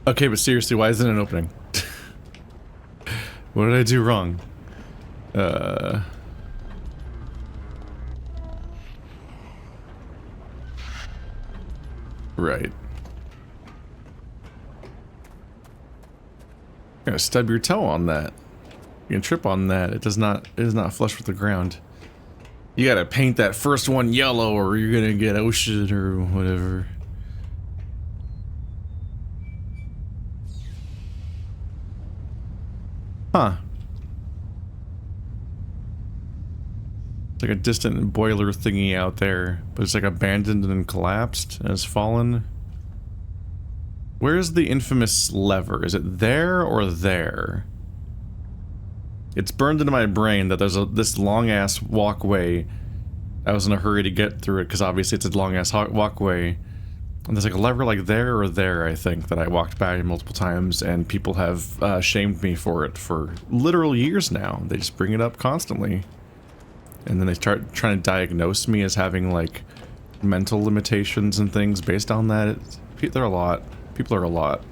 Okay, but seriously, why isn't it opening? What did I do wrong? Right. You're gonna stub your toe on that. You can trip on that. It is not flush with the ground. You gotta paint that first one yellow or you're gonna get ocean or whatever. Huh. It's like a distant boiler thingy out there, but it's like abandoned and collapsed and has fallen. Where's the infamous lever? Is it there or there? It's burned into my brain that there's this long-ass walkway. I was in a hurry to get through it because obviously it's a long-ass walkway. And there's like a lever like there or there, I think, that I walked by multiple times, and people have shamed me for it for literal years now. They just bring it up constantly. And then they start trying to diagnose me as having, like, mental limitations and things based on that. They're a lot. People are a lot.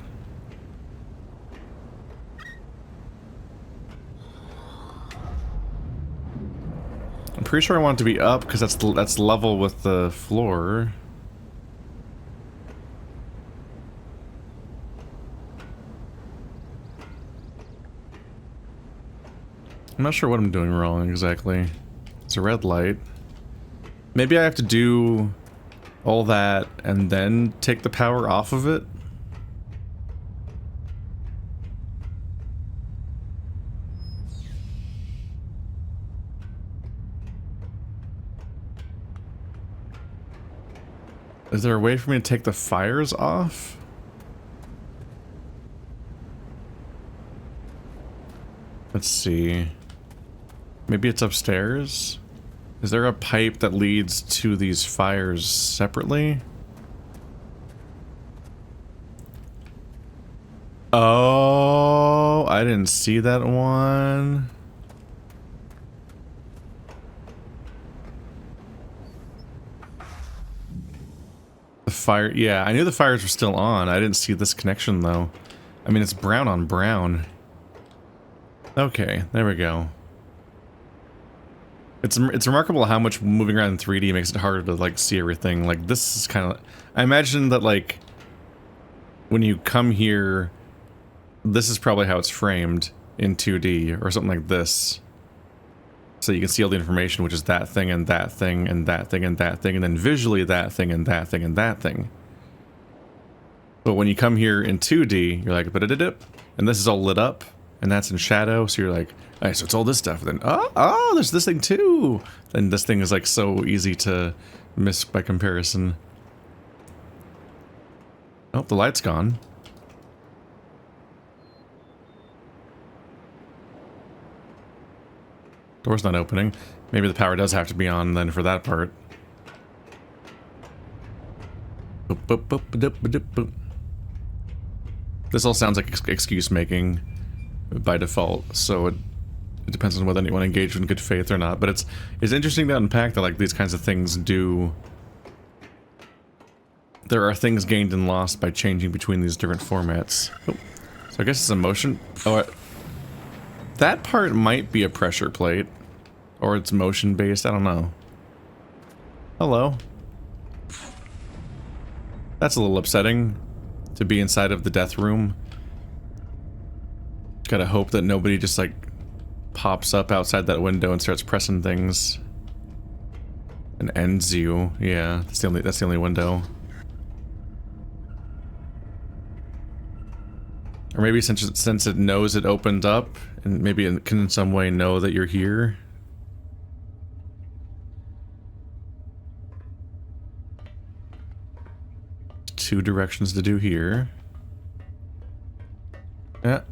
I'm pretty sure I want it to be up, because that's level with the floor. I'm not sure what I'm doing wrong exactly. It's a red light. Maybe I have to do all that and then take the power off of it? Is there a way for me to take the fires off? Let's see. Maybe it's upstairs? Is there a pipe that leads to these fires separately? Oh, I didn't see that one. The fire, yeah, I knew the fires were still on. I didn't see this connection though. I mean, it's brown on brown. Okay, there we go. It's remarkable how much moving around in 3D makes it harder to, like, see everything. Like, this is kind of... I imagine that, like, when you come here, this is probably how it's framed in 2D, or something like this. So you can see all the information, which is that thing, and that thing, and that thing, and that thing, and then visually that thing, and that thing, and that thing. But when you come here in 2D, you're like, ba-da-da-dip, and this is all lit up, and that's in shadow, so you're like, alright, so it's all this stuff, and then, oh, there's this thing too! And this thing is, like, so easy to miss by comparison. Oh, the light's gone. Door's not opening. Maybe the power does have to be on then for that part. Boop, boop, boop, boop, boop, boop. This all sounds like excuse making by default, so it depends on whether anyone engaged in good faith or not. But it's interesting to unpack that, like, these kinds of things do... There are things gained and lost by changing between these different formats. Oh. So I guess it's a motion... Oh, that part might be a pressure plate. Or it's motion based, I don't know. Hello. That's a little upsetting. To be inside of the death room. Gotta hope that nobody just, like, pops up outside that window and starts pressing things. And ends you. Yeah, that's the only window. Or maybe since it knows it opened up, and maybe it can in some way know that you're here. Two directions to do here. Yeah.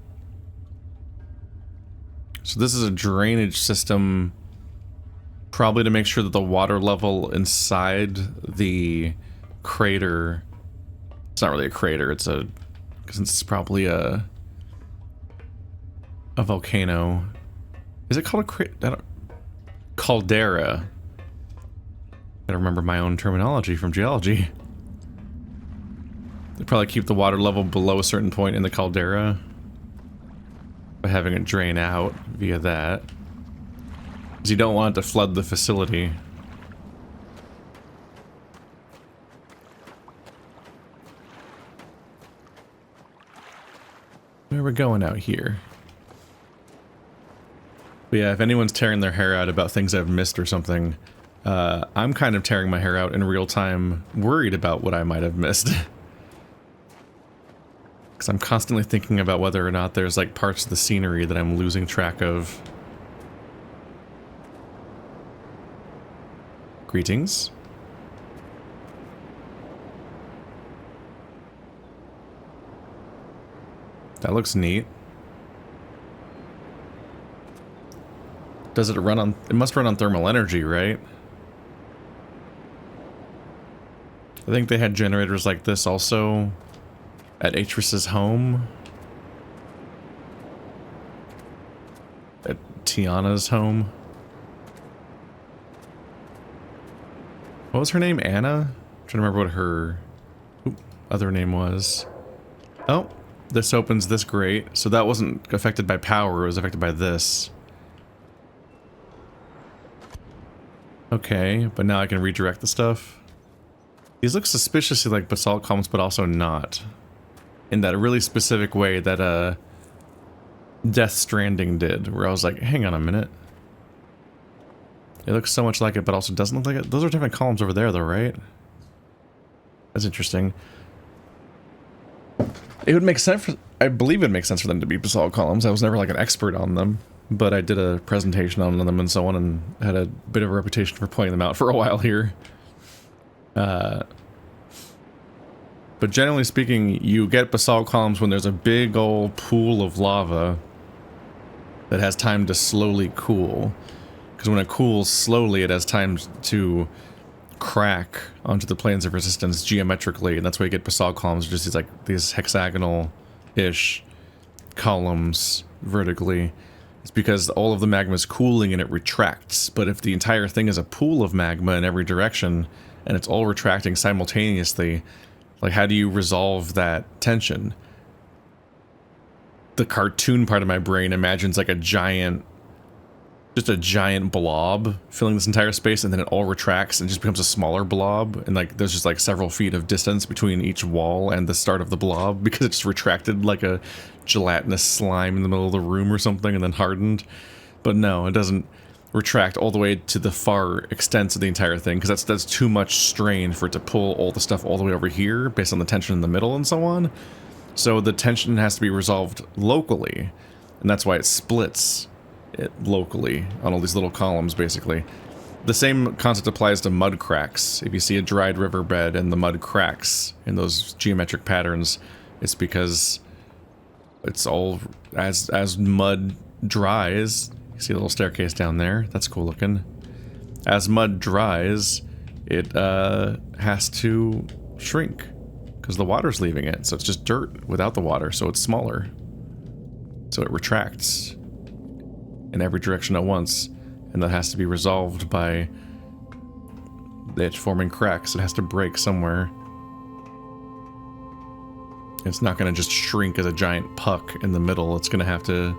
So this is a drainage system, probably to make sure that the water level inside the crater... It's not really a crater, it's a... Since it's probably a volcano. Is it called a crater? Caldera. Gotta remember my own terminology from geology. They probably keep the water level below a certain point in the caldera by having it drain out via that. Because you don't want it to flood the facility. Where are we going out here? But yeah, if anyone's tearing their hair out about things I've missed or something, I'm kind of tearing my hair out in real time, worried about what I might have missed. Because I'm constantly thinking about whether or not there's like parts of the scenery that I'm losing track of. Greetings. That looks neat. Does it run on... It must run on thermal energy, right? I think they had generators like this also at Atris's home. At Tiana's home. What was her name? Anna? I'm trying to remember what her other name was. Oh, this opens this grate. So that wasn't affected by power, it was affected by this. Okay, but now I can redirect the stuff. These look suspiciously like basalt columns, but also not. In that really specific way that Death Stranding did, where I was like, hang on a minute. It looks so much like it, but also doesn't look like it. Those are different columns over there, though, right? That's interesting. It would make sense for... I believe it makes sense for them to be basalt columns. I was never, like, an expert on them. But I did a presentation on them and so on, and had a bit of a reputation for pointing them out for a while here. But generally speaking, you get basalt columns when there's a big old pool of lava that has time to slowly cool. Because when it cools slowly, it has time to crack onto the planes of resistance geometrically, and that's why you get basalt columns, just these like these hexagonal-ish columns vertically. It's because all of the magma is cooling and it retracts. But if the entire thing is a pool of magma in every direction and it's all retracting simultaneously, like how do you resolve that tension? The cartoon part of my brain imagines like a giant, just a giant blob filling this entire space, and then it all retracts and just becomes a smaller blob, and like there's just like several feet of distance between each wall and the start of the blob because it's retracted like a gelatinous slime in the middle of the room or something and then hardened. But no, it doesn't retract all the way to the far extents of the entire thing, because that's too much strain for it to pull all the stuff all the way over here based on the tension in the middle and so on. So the tension has to be resolved locally, and that's why it splits it locally on all these little columns, basically. The same concept applies to mud cracks. If you see a dried riverbed and the mud cracks in those geometric patterns, it's because it's all, as mud dries, you see a little staircase down there, that's cool looking. As mud dries, it has to shrink, because the water's leaving it, so it's just dirt without the water, so it's smaller. So it retracts in every direction at once, and that has to be resolved by it forming cracks. It has to break somewhere. It's not going to just shrink as a giant puck in the middle. It's going to have to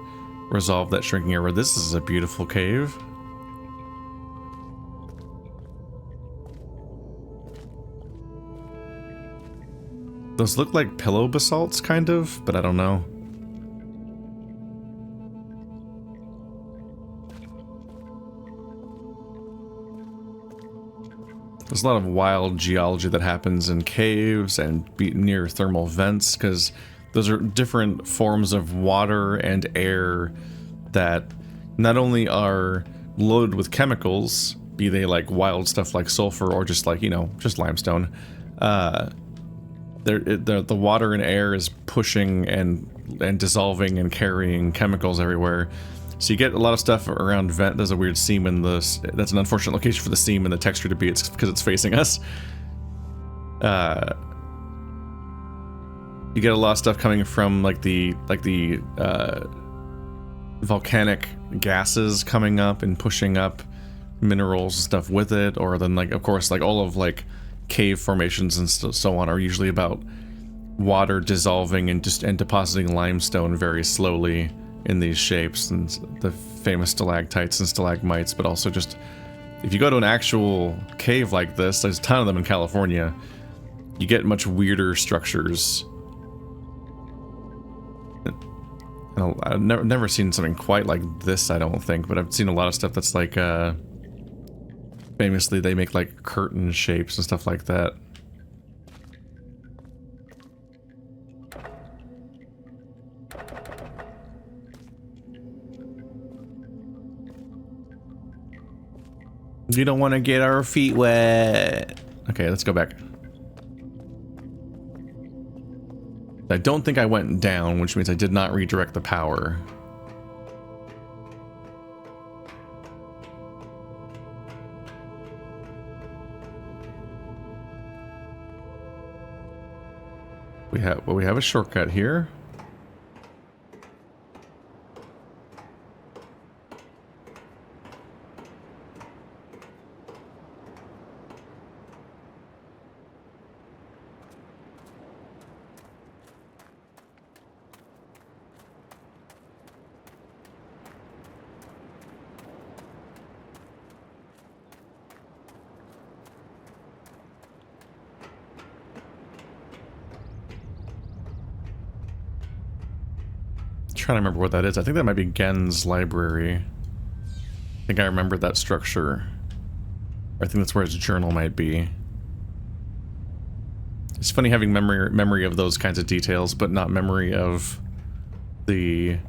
resolve that shrinking area. This is a beautiful cave. Those look like pillow basalts, kind of, but I don't know. There's a lot of wild geology that happens in caves and near thermal vents, because those are different forms of water and air that not only are loaded with chemicals, be they like wild stuff like sulfur or just like, you know, just limestone. The water and air is pushing and dissolving and carrying chemicals everywhere. So you get a lot of stuff around vent. There's a weird seam in this. That's an unfortunate location for the seam and the texture to be. It's because it's facing us. You get a lot of stuff coming from like the volcanic gases coming up and pushing up minerals and stuff with it, or then like of course like all of like cave formations and so on are usually about water dissolving and depositing limestone very slowly in these shapes, and the famous stalactites and stalagmites, but also just if you go to an actual cave like this, there's a ton of them in California, you get much weirder structures. I've never seen something quite like this, I don't think, but I've seen a lot of stuff that's like, famously they make like curtain shapes and stuff like that. You don't want to get our feet wet. Okay, let's go back. I don't think I went down, which means I did not redirect the power. We have a shortcut here. Trying to remember what that is. I think that might be Gehn's library. I think I remember that structure. I think that's where his journal might be. It's funny having memory of those kinds of details, but not memory of the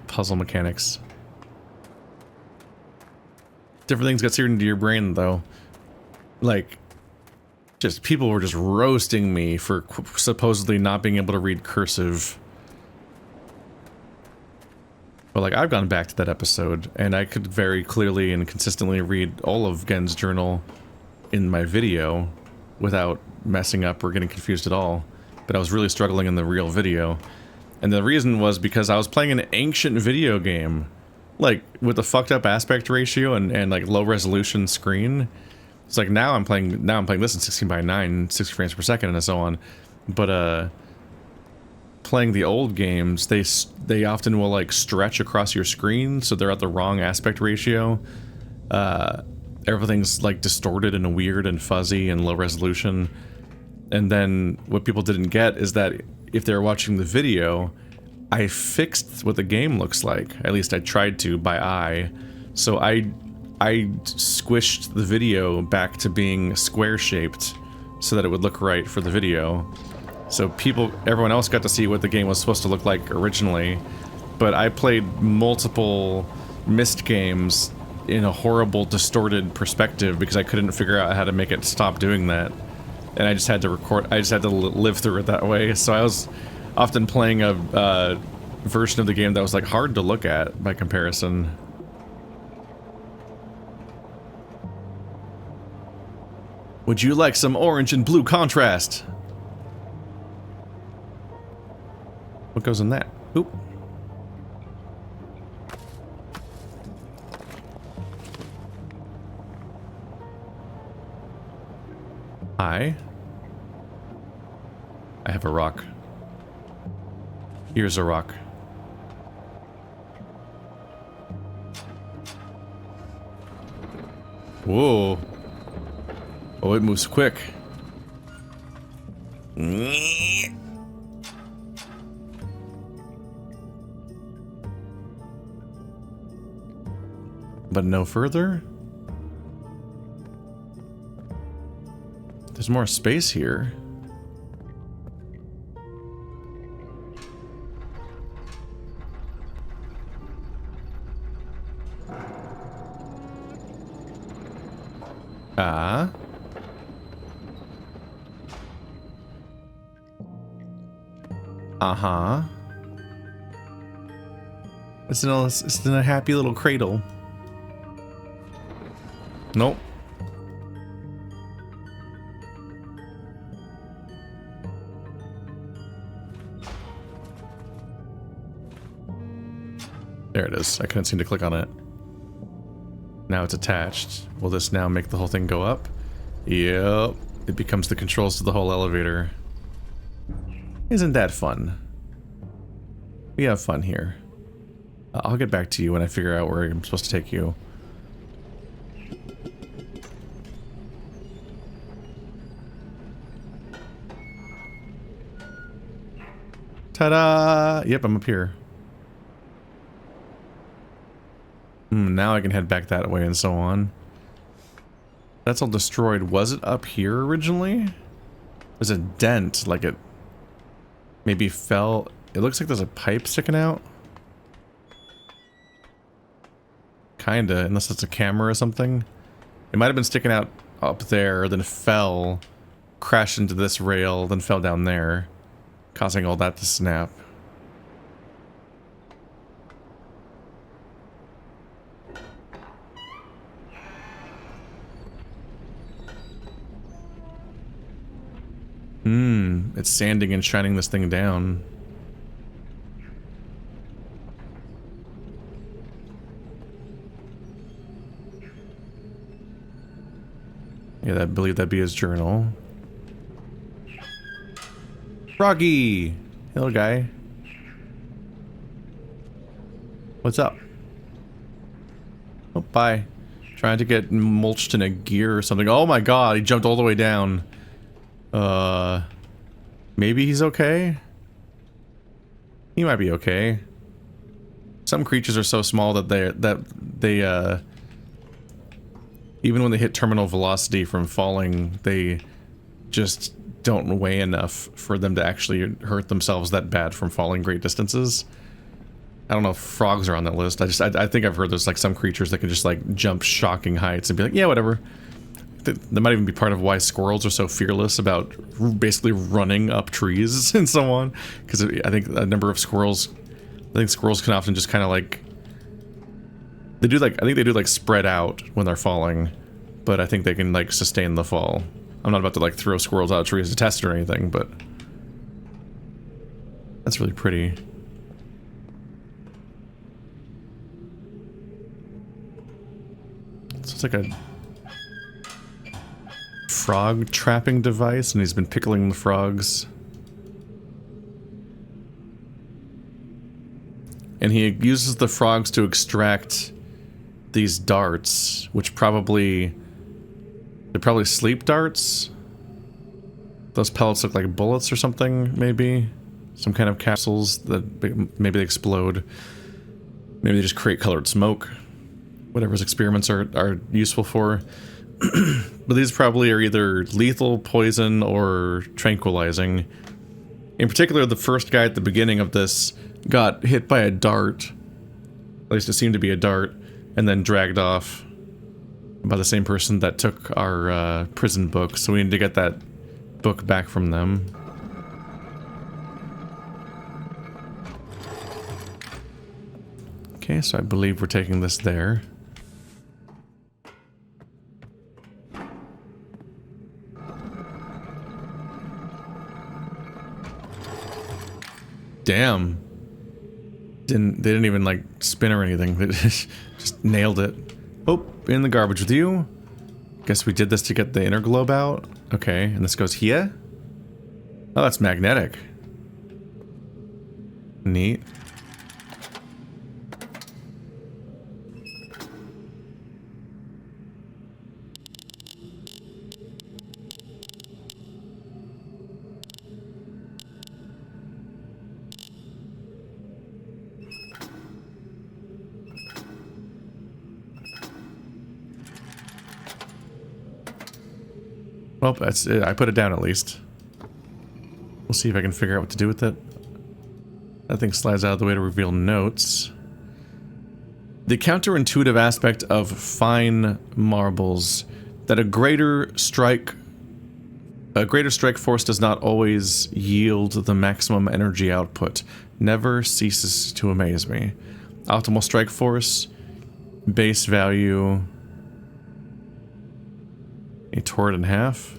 puzzle mechanics. Different things got seared into your brain, though. Like, just people were just roasting me for supposedly not being able to read cursive. But like, I've gone back to that episode, and I could very clearly and consistently read all of Gehn's journal in my video without messing up or getting confused at all. But I was really struggling in the real video. And the reason was because I was playing an ancient video game, like with a fucked up aspect ratio and like low resolution screen. It's like now I'm playing this in 16:9, 60 frames per second and so on. But playing the old games, they often will like stretch across your screen, so they're at the wrong aspect ratio. Everything's like distorted and weird and fuzzy and low resolution. And then what people didn't get is that if they're watching the video, I fixed what the game looks like. At least I tried to by eye. So I squished the video back to being square shaped so that it would look right for the video. So everyone else got to see what the game was supposed to look like originally, but I played multiple missed games in a horrible, distorted perspective because I couldn't figure out how to make it stop doing that. And I just had to live through it that way. So I was often playing a version of the game that was like hard to look at by comparison. Would you like some orange and blue contrast? What goes in that? Oop. I have a rock. Here's a rock. Whoa. Oh, it moves quick. But no further? There's more space here. Ah. Uh-huh. It's in a happy little cradle. Nope. There it is. I couldn't seem to click on it. Now it's attached. Will this now make the whole thing go up? Yep. It becomes the controls to the whole elevator. Isn't that fun? We have fun here. I'll get back to you when I figure out where I'm supposed to take you. Ta-da! Yep, I'm up here. Now I can head back that way and so on. That's all destroyed. Was it up here originally? There's a dent, like it maybe fell. It looks like there's a pipe sticking out. Kinda, unless it's a camera or something. It might have been sticking out up there, then fell, crashed into this rail, then fell down there, causing all that to snap. It's sanding and shining this thing down. Yeah, I believe that'd be his journal. Froggy! Hello, guy. What's up? Oh, bye. Trying to get mulched in a gear or something. Oh my god, he jumped all the way down. Maybe he's okay? He might be okay. Some creatures are so small that they even when they hit terminal velocity from falling, they just don't weigh enough for them to actually hurt themselves that bad from falling great distances. I don't know if frogs are on that list. I think I've heard there's like some creatures that can just like jump shocking heights and be like, yeah, whatever. That might even be part of why squirrels are so fearless about basically running up trees and so on. Because I think a number of squirrels, I think squirrels can often just kind of like, I think they do like spread out when they're falling, but I think they can like sustain the fall. I'm not about to like throw squirrels out of trees to test it or anything, but that's really pretty. So it's like a frog trapping device, and he's been pickling the frogs. And he uses the frogs to extract these darts, which they're probably sleep darts. Those pellets look like bullets or something, maybe. Some kind of capsules that maybe they explode. Maybe they just create colored smoke. Whatever his experiments are useful for. But these probably are either lethal, poison, or tranquilizing. In particular, the first guy at the beginning of this got hit by a dart. At least it seemed to be a dart. And then dragged off by the same person that took our prison book. So we need to get that book back from them. Okay, so I believe we're taking this there. Damn. They didn't even like spin or anything. They just nailed it. Oh, in the garbage with you. Guess we did this to get the inner globe out. Okay, and this goes here. Oh, that's magnetic. Neat. Well, that's it. I put it down at least. We'll see if I can figure out what to do with it. That thing slides out of the way to reveal notes. The counterintuitive aspect of fine marbles that a greater strike force does not always yield the maximum energy output never ceases to amaze me. Optimal strike force, base value. A tore it in half.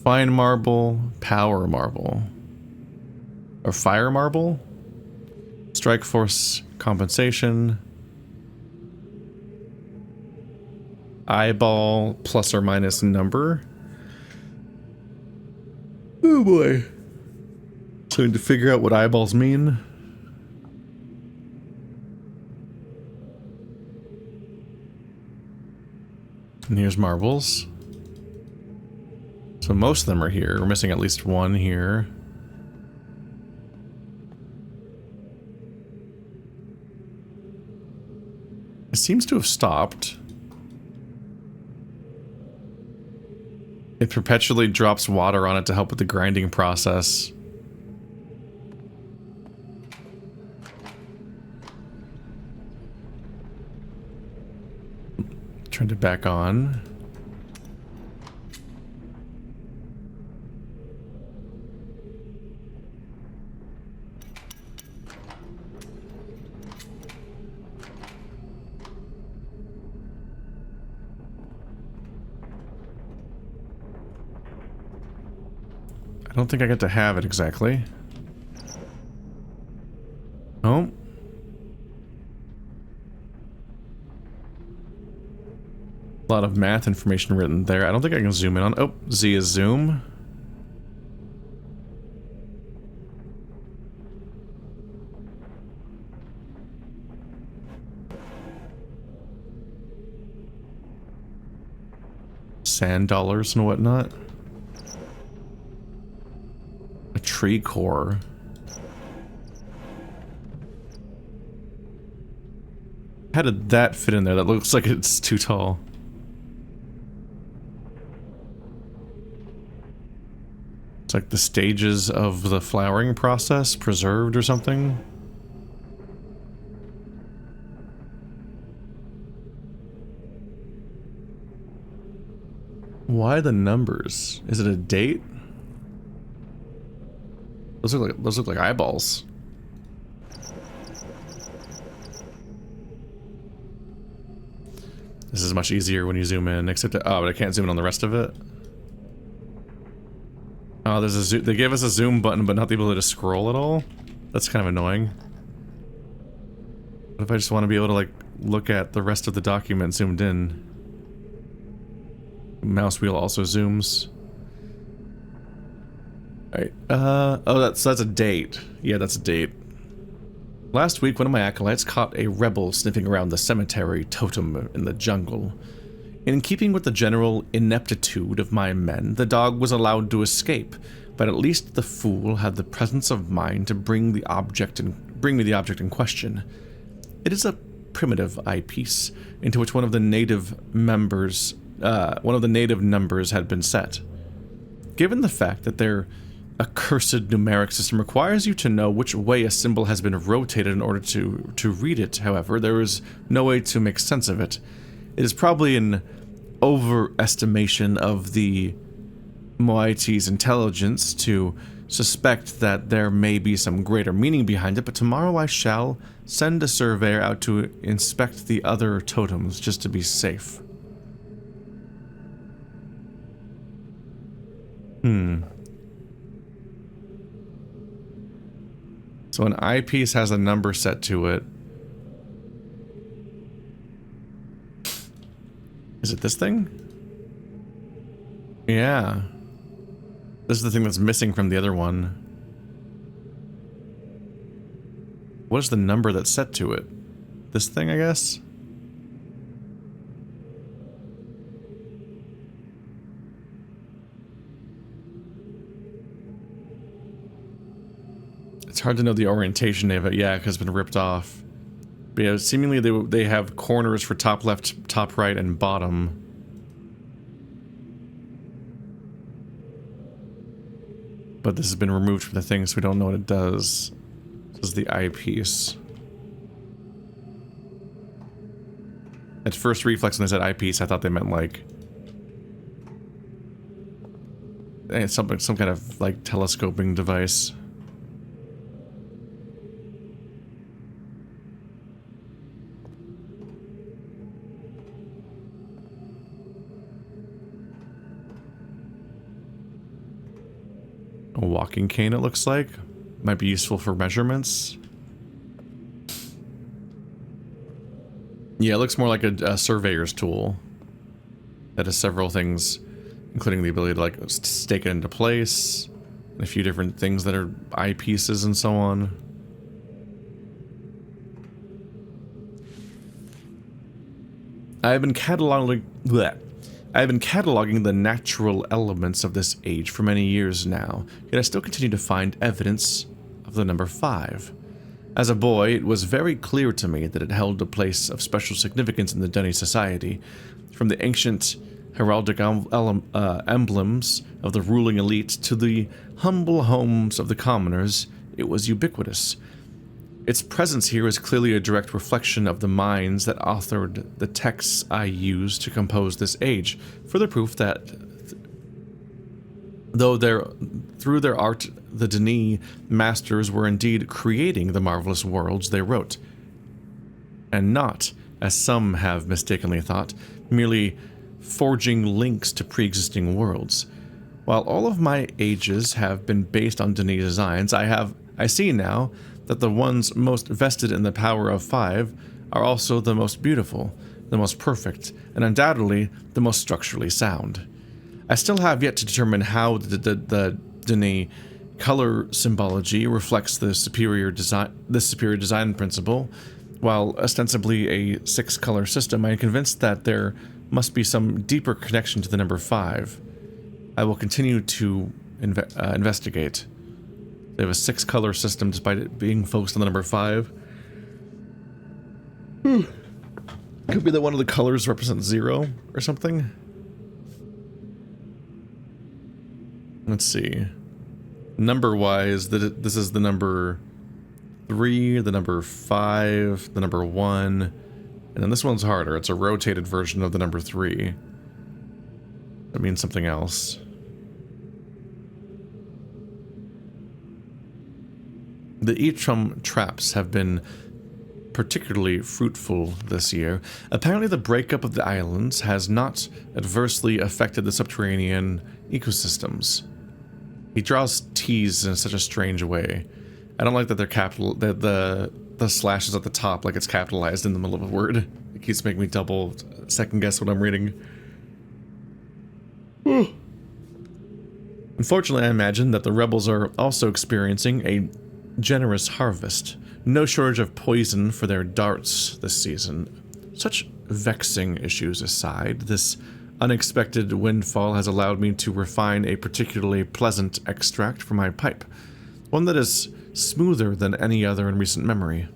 Fine marble, power marble. Or fire marble? Strike force compensation. Eyeball plus or minus number. Oh boy. So to figure out what eyeballs mean. And here's marbles. So most of them are here. We're missing at least one here. It seems to have stopped. It perpetually drops water on it to help with the grinding process. Turned it back on. I don't think I get to have it exactly. Oh. A lot of math information written there. I don't think I can zoom in on. Oh, Z is zoom. Sand dollars and whatnot. A tree core. How did that fit in there? That looks like it's too tall. It's like the stages of the flowering process preserved or something. Why the numbers? Is it a date? Those look like eyeballs. This is much easier when you zoom in, except that, oh, but I can't zoom in on the rest of it. Oh, there's a zoom. They gave us a zoom button, but not the ability to scroll at all. That's kind of annoying. What if I just want to be able to like look at the rest of the document zoomed in? Mouse wheel also zooms. Alright, oh, that's a date. Yeah, that's a date. Last week, one of my acolytes caught a rebel sniffing around the cemetery totem in the jungle. In keeping with the general ineptitude of my men, the dog was allowed to escape, but at least the fool had the presence of mind to bring me the object in question. It is a primitive eyepiece, into which one of the native numbers had been set. Given the fact that their accursed numeric system requires you to know which way a symbol has been rotated in order to read it, however, there is no way to make sense of it. It is probably an overestimation of the moiety's intelligence to suspect that there may be some greater meaning behind it, but tomorrow I shall send a surveyor out to inspect the other totems just to be safe. So an eyepiece has a number set to it. Is it this thing? Yeah. This is the thing that's missing from the other one. What is the number that's set to it? This thing, I guess? It's hard to know the orientation of it, yeah, because it's been ripped off. But yeah, seemingly they have corners for top left, top right, and bottom. But this has been removed from the thing, so we don't know what it does. This is the eyepiece. At first reflex when they said eyepiece, I thought they meant like some kind of like telescoping device. A walking cane, it looks like. Might be useful for measurements. Yeah, it looks more like a surveyor's tool that has several things, including the ability to like stake it into place A few different things that are eyepieces and so on. I have been cataloging the natural elements of this age for many years now, yet I still continue to find evidence of the number 5. As a boy, it was very clear to me that it held a place of special significance in the Dunny society. From the ancient heraldic emblems of the ruling elite to the humble homes of the commoners, it was ubiquitous. Its presence here is clearly a direct reflection of the minds that authored the texts I used to compose this age, further proof that through their art, the Denis masters were indeed creating the marvelous worlds they wrote, and not, as some have mistakenly thought, merely forging links to pre-existing worlds. While all of my ages have been based on Denis designs, I see now that the ones most vested in the power of 5 are also the most beautiful, the most perfect, and undoubtedly the most structurally sound. I still have yet to determine how the Denis color symbology reflects the superior design principle. While ostensibly a 6-color system, I am convinced that there must be some deeper connection to the number 5. I will continue to investigate. They have a 6-color system despite it being focused on the number 5. Could be that one of the colors represents 0 or something. Let's see. Number-wise, this is the number 3, the number 5, the number 1, and then this one's harder. It's a rotated version of the number 3. That means something else. The Eitram traps have been particularly fruitful this year. Apparently the breakup of the islands has not adversely affected the subterranean ecosystems. He draws T's in such a strange way. I don't like that they're the slashes at the top like it's capitalized in the middle of a word. It keeps making me double second guess what I'm reading. Unfortunately, I imagine that the rebels are also experiencing a generous harvest. No shortage of poison for their darts this season. Such vexing issues aside, this unexpected windfall has allowed me to refine a particularly pleasant extract for my pipe. One that is smoother than any other in recent memory.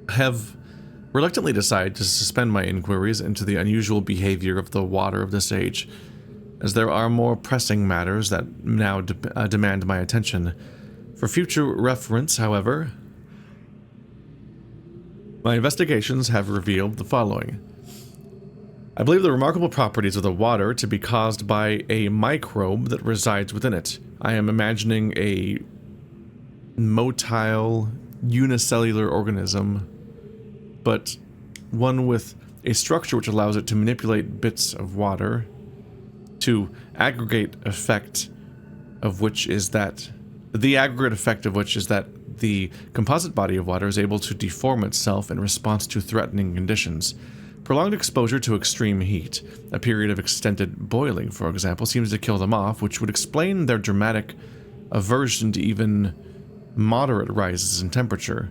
I have reluctantly decided to suspend my inquiries into the unusual behavior of the water of this age, as there are more pressing matters that now demand my attention. For future reference, however, my investigations have revealed the following. I believe the remarkable properties of the water to be caused by a microbe that resides within it. I am imagining a motile, unicellular organism, but one with a structure which allows it to manipulate bits of water to aggregate effect of which is that the aggregate effect of which is that the composite body of water is able to deform itself in response to threatening conditions. Prolonged exposure to extreme heat, a period of extended boiling, for example, seems to kill them off, which would explain their dramatic aversion to even moderate rises in temperature.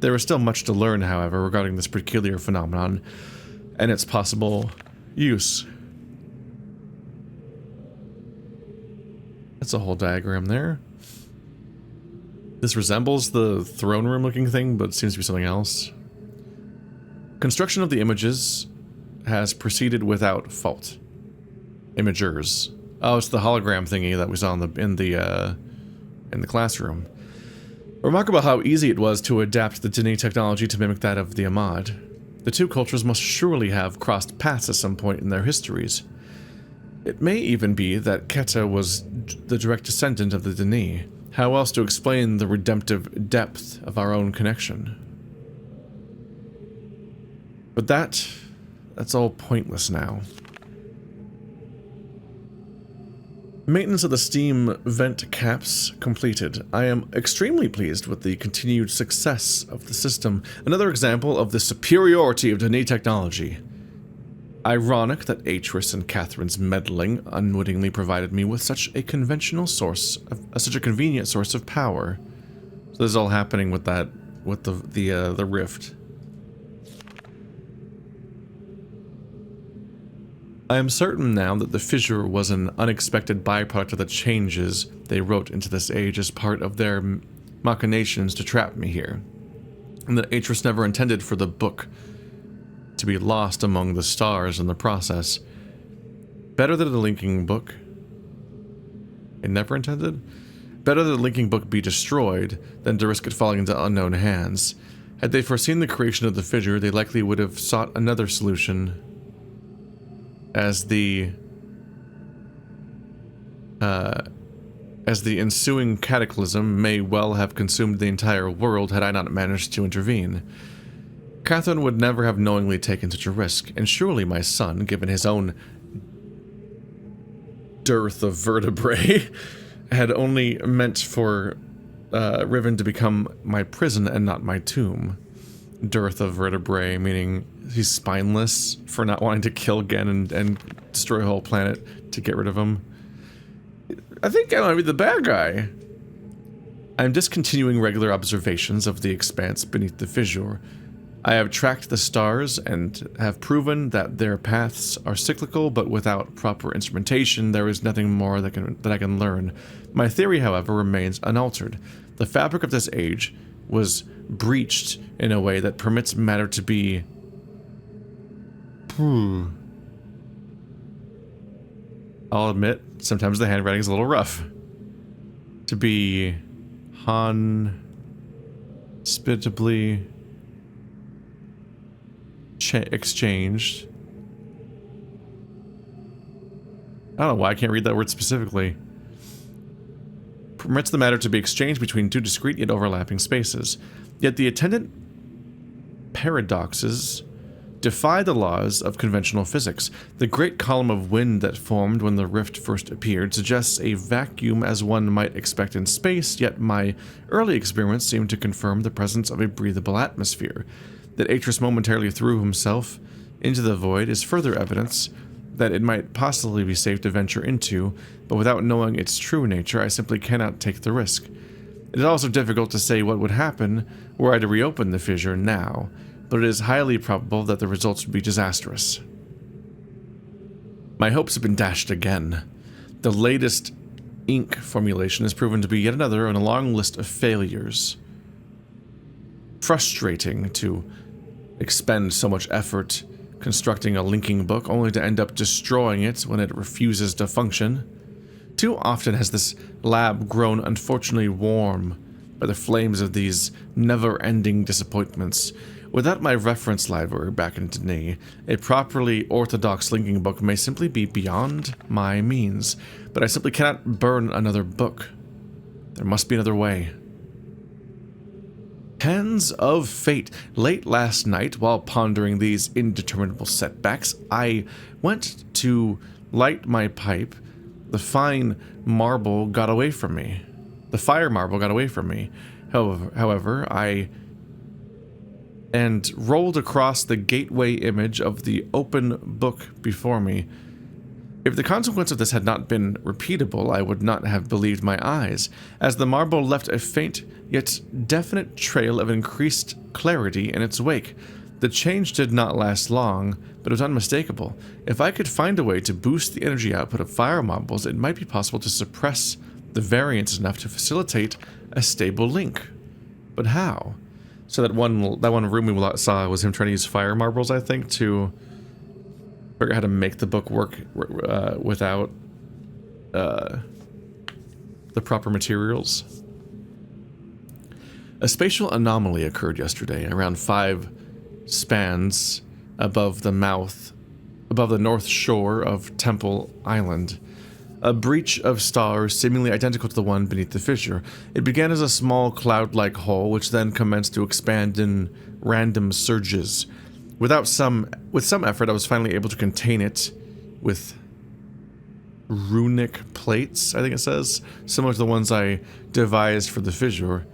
There is still much to learn, however, regarding this peculiar phenomenon and its possible use. That's a whole diagram there. This resembles the throne room looking thing, but seems to be something else. Construction of the images has proceeded without fault. Imagers. Oh, it's the hologram thingy that we saw in the classroom. Remarkable how easy it was to adapt the Denis technology to mimic that of the Ahmad. The two cultures must surely have crossed paths at some point in their histories. It may even be that Keta was the direct descendant of the Denis. How else to explain the redemptive depth of our own connection? But that's all pointless now. Maintenance of the steam vent caps completed. I am extremely pleased with the continued success of the system. Another example of the superiority of Denis technology. Ironic that Atris and Catherine's meddling unwittingly provided me with such a convenient source of power. So this is all happening with that, with the rift. I am certain now that the fissure was an unexpected byproduct of the changes they wrote into this age as part of their machinations to trap me here, and that Atris never intended for the book to be lost among the stars in the process. Better that the linking book... It never intended? Better that the linking book be destroyed than to risk it falling into unknown hands. Had they foreseen the creation of the fissure, they likely would have sought another solution, as the ensuing cataclysm may well have consumed the entire world had I not managed to intervene. Catherine would never have knowingly taken such a risk, and surely my son, given his own dearth of vertebrae, had only meant for Riven to become my prison and not my tomb. Dearth of vertebrae, meaning he's spineless for not wanting to kill Gehn and destroy a whole planet to get rid of him. I think I might be the bad guy. I'm discontinuing regular observations of the expanse beneath the fissure. I have tracked the stars and have proven that their paths are cyclical, but without proper instrumentation, there is nothing more that I can learn. My theory, however, remains unaltered. The fabric of this age was breached in a way that permits matter to be... I'll admit, sometimes the handwriting is a little rough. To be... hospitably... exchanged. I don't know why I can't read that word specifically. Permits the matter to be exchanged between two discrete yet overlapping spaces. Yet the attendant paradoxes defy the laws of conventional physics. The great column of wind that formed when the rift first appeared suggests a vacuum as one might expect in space, yet my early experiments seem to confirm the presence of a breathable atmosphere. That Atris momentarily threw himself into the void is further evidence that it might possibly be safe to venture into, but without knowing its true nature, I simply cannot take the risk. It is also difficult to say what would happen were I to reopen the fissure now, but it is highly probable that the results would be disastrous. My hopes have been dashed again. The latest ink formulation has proven to be yet another in a long list of failures. Frustrating to expend so much effort constructing a linking book only to end up destroying it when it refuses to function. Too often has this lab grown unfortunately warm by the flames of these never-ending disappointments. Without my reference library back into knee, a properly orthodox linking book may simply be beyond my means, but I simply cannot burn another book. There must be another way. Hands of fate. Late last night, while pondering these indeterminable setbacks, I went to light my pipe. The fine marble got away from me. The fire marble got away from me. However, I rolled across the gateway image of the open book before me. If the consequence of this had not been repeatable, I would not have believed my eyes, as the marble left a faint yet definite trail of increased clarity in its wake. The change did not last long, but it was unmistakable. If I could find a way to boost the energy output of fire marbles, it might be possible to suppress the variance enough to facilitate a stable link. But how? So that one room we saw was him trying to use fire marbles, I think, to figure out how to make the book work without the proper materials. A spatial anomaly occurred yesterday, around 5 spans above the north shore of Temple Island. A breach of stars seemingly identical to the one beneath the fissure. It began as a small cloud-like hole, which then commenced to expand in random surges. With some effort, I was finally able to contain it with runic plates, I think it says, similar to the ones I devised for the fissure.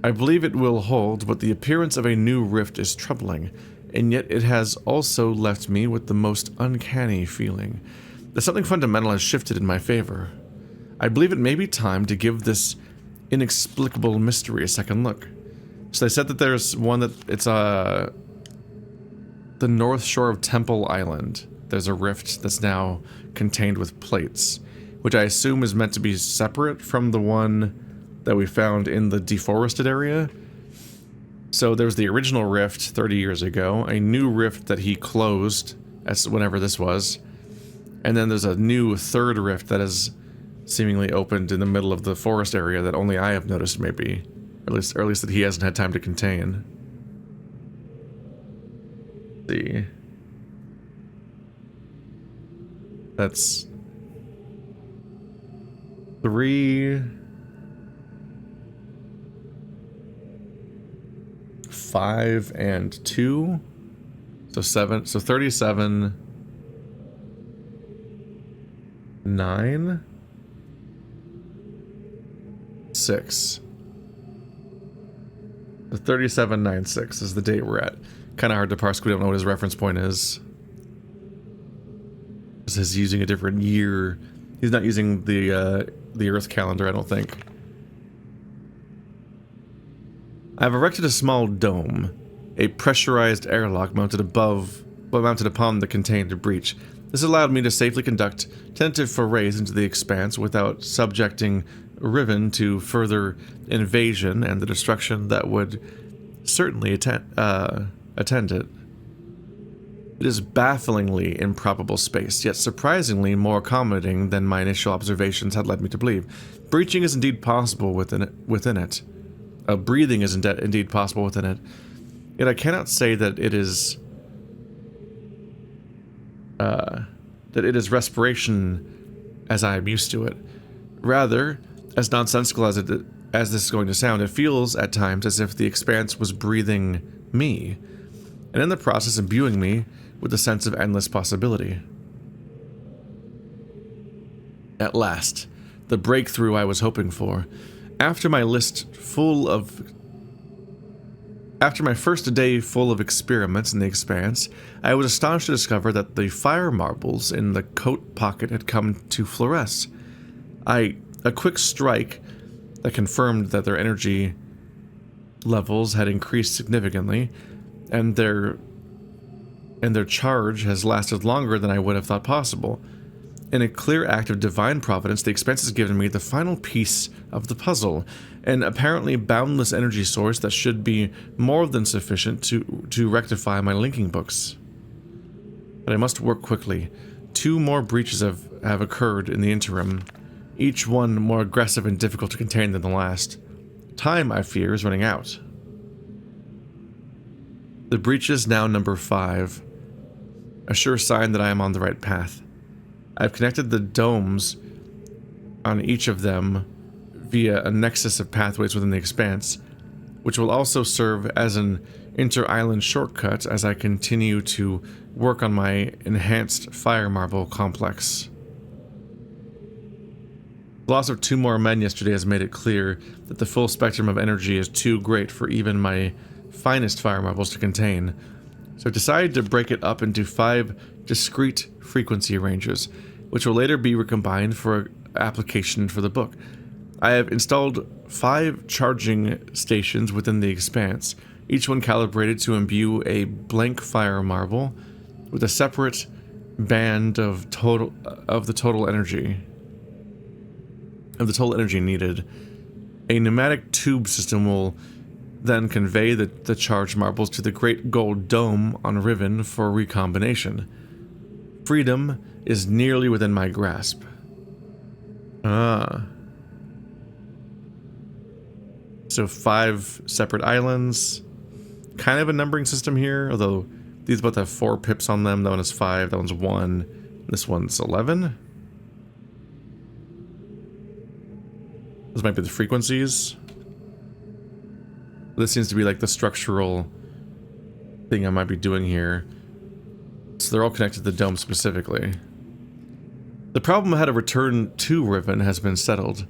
I believe it will hold, but the appearance of a new rift is troubling. and yet it has also left me with the most uncanny feeling that something fundamental has shifted in my favor. I believe it may be time to give this inexplicable mystery a second look. So they said that there's one that it's the north shore of Temple Island. There's a rift that's now contained with plates, which I assume is meant to be separate from the one that we found in the deforested area. So there's the original rift 30 years ago, a new rift that he closed as whenever this was, and then there's a new third rift that is seemingly opened in the middle of the forest area that only I have noticed, maybe, or at least that he hasn't had time to contain. Let's see, that's 3, 5, and 2, so 7, so 37, 9, 6. The 3796 is the date we're at. Kind of hard to parse. We don't know what his reference point is. He's using a different year. He's not using the Earth calendar, I don't think. I've erected a small dome, a pressurized airlock mounted upon the contained breach. This allowed me to safely conduct tentative forays into the expanse without subjecting Riven to further invasion and the destruction that would certainly attend it. It is bafflingly improbable space, yet surprisingly more accommodating than my initial observations had led me to believe. Breaching is indeed possible within it. Breathing is indeed possible within it. Yet I cannot say that it is respiration as I am used to it. Rather, as nonsensical as this is going to sound, it feels at times as if the expanse was breathing me, and in the process imbuing me with a sense of endless possibility. At last, the breakthrough I was hoping for. After my first day full of experiments in the expanse, I was astonished to discover that the fire marbles in the coat pocket had come to fluoresce. A quick strike that confirmed that their energy levels had increased significantly, and their charge has lasted longer than I would have thought possible. In a clear act of divine providence, the expanse has given me the final piece of the puzzle, an apparently boundless energy source that should be more than sufficient to rectify my linking books. But I must work quickly. 2 more breaches have occurred in the interim, each one more aggressive and difficult to contain than the last. Time, I fear, is running out. The breach is now number 5, a sure sign that I am on the right path. I've connected the domes on each of them via a nexus of pathways within the expanse, which will also serve as an inter-island shortcut as I continue to work on my enhanced fire marble complex. The loss of 2 more men yesterday has made it clear that the full spectrum of energy is too great for even my finest fire marbles to contain, so I decided to break it up into 5 discrete frequency ranges, which will later be recombined for application for the book. I have installed 5 charging stations within the expanse, each one calibrated to imbue a blank fire marble with a separate band of the total energy needed. A pneumatic tube system will then convey the charged marbles to the great gold dome on Riven for recombination. Freedom is nearly within my grasp. So 5 separate islands. Kind of a numbering system here, although these both have 4 pips on them. That one is 5, that one's 1, this one's 11. Those might be the frequencies. This seems to be like the structural thing I might be doing here. So they're all connected to the dome specifically. The problem of how to return to Riven has been settled.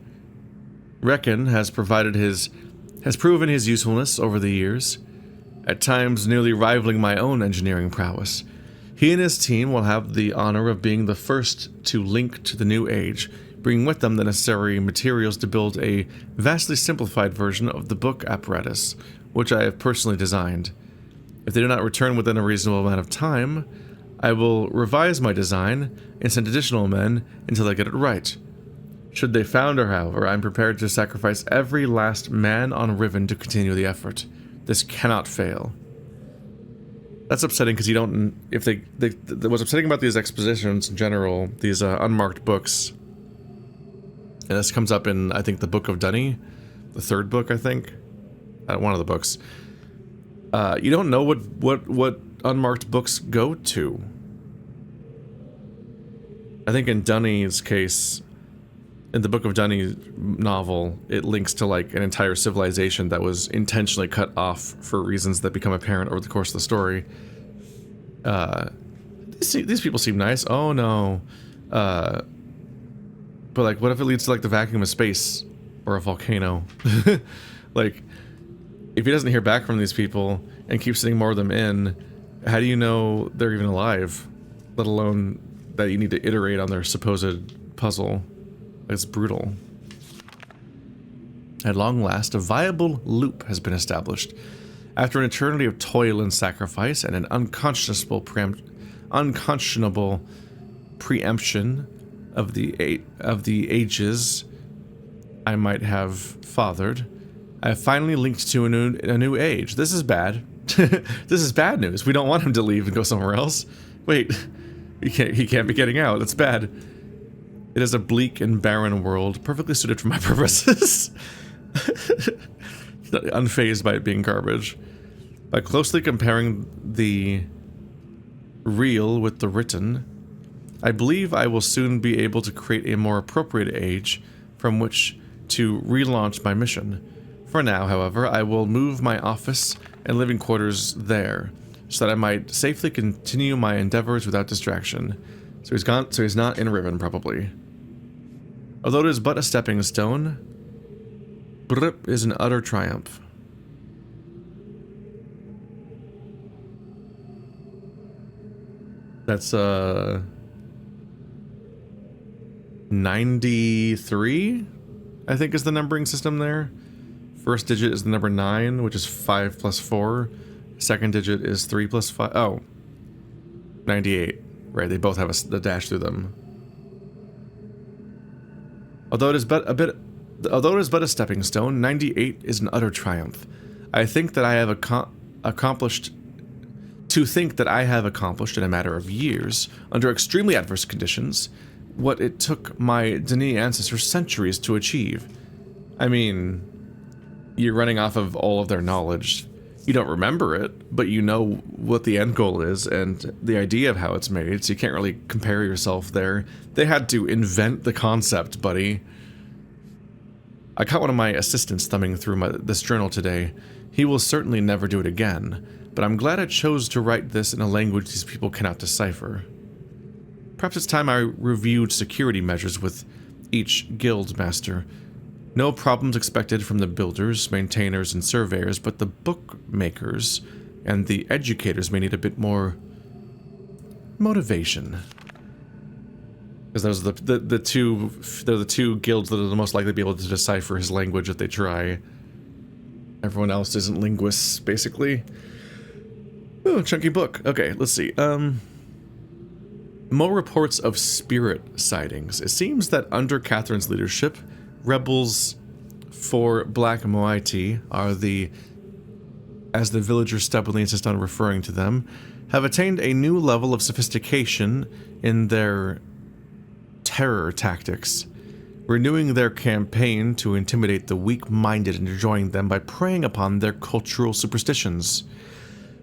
Gehn has proven his usefulness over the years, at times nearly rivaling my own engineering prowess. He and his team will have the honor of being the first to link to the new age, bringing with them the necessary materials to build a vastly simplified version of the book apparatus, which I have personally designed. If they do not return within a reasonable amount of time, I will revise my design and send additional men until I get it right. Should they founder, however, I am prepared to sacrifice every last man on Riven to continue the effort. This cannot fail. That's upsetting because you don't. If what's upsetting about these expositions in general, these unmarked books, and this comes up in I think the Book of Dunny, the third book I think, one of the books. You don't know what unmarked books go to. I think in Dunny's case, in the Book of Dunny novel, it links to like an entire civilization that was intentionally cut off for reasons that become apparent over the course of the story. These people seem nice. Oh no. But like, what if it leads to like the vacuum of space or a volcano? Like, if he doesn't hear back from these people and keeps sending more of them in, how do you know they're even alive? Let alone that you need to iterate on their supposed puzzle. It's brutal. At long last, a viable loop has been established. After an eternity of toil and sacrifice and an unconscionable preemption of the ages I might have fathered, I have finally linked to a new age. This is bad. This is bad news. We don't want him to leave and go somewhere else. Wait, he can't be getting out. That's bad. It is a bleak and barren world, perfectly suited for my purposes. Unfazed by it being garbage. By closely comparing the real with the written, I believe I will soon be able to create a more appropriate age from which to relaunch my mission. For now, however, I will move my office and living quarters there, so that I might safely continue my endeavors without distraction. So he's gone. So he's not in Riven, probably. Although it is but a stepping stone, Brip is an utter triumph. That's 93, I think is the numbering system there. First digit is the number 9, which is 5 plus 4. Second digit is 3 plus 5. Oh, 98. Right, they both have a dash through them. Although it is but a stepping stone, 98 is an utter triumph. I think that I have accomplished in a matter of years, under extremely adverse conditions, what it took my Denis ancestors centuries to achieve. I mean, you're running off of all of their knowledge. You don't remember it, but you know what the end goal is and the idea of how it's made, so you can't really compare yourself there. They had to invent the concept, buddy. I caught one of my assistants thumbing through this journal today. He will certainly never do it again, but I'm glad I chose to write this in a language these people cannot decipher. Perhaps it's time I reviewed security measures with each guild master. No problems expected from the builders, maintainers, and surveyors, but the bookmakers and the educators may need a bit more motivation. Because those are they're the two guilds that are the most likely to be able to decipher his language if they try. Everyone else isn't linguists, basically. Oh, chunky book. Okay, let's see. More reports of spirit sightings. It seems that under Catherine's leadership, rebels for Black Moiety as the villagers stubbornly insist on referring to them, have attained a new level of sophistication in their terror tactics, renewing their campaign to intimidate the weak-minded and enjoying them by preying upon their cultural superstitions.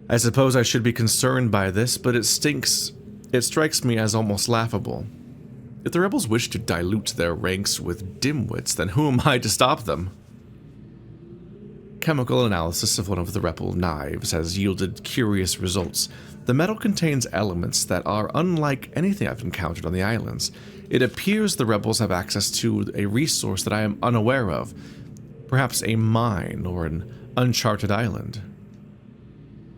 I suppose I should be concerned by this, but it strikes me as almost laughable. If the rebels wish to dilute their ranks with dimwits, then who am I to stop them? Chemical analysis of one of the rebel knives has yielded curious results. The metal contains elements that are unlike anything I've encountered on the islands. It appears the rebels have access to a resource that I am unaware of, perhaps a mine or an uncharted island.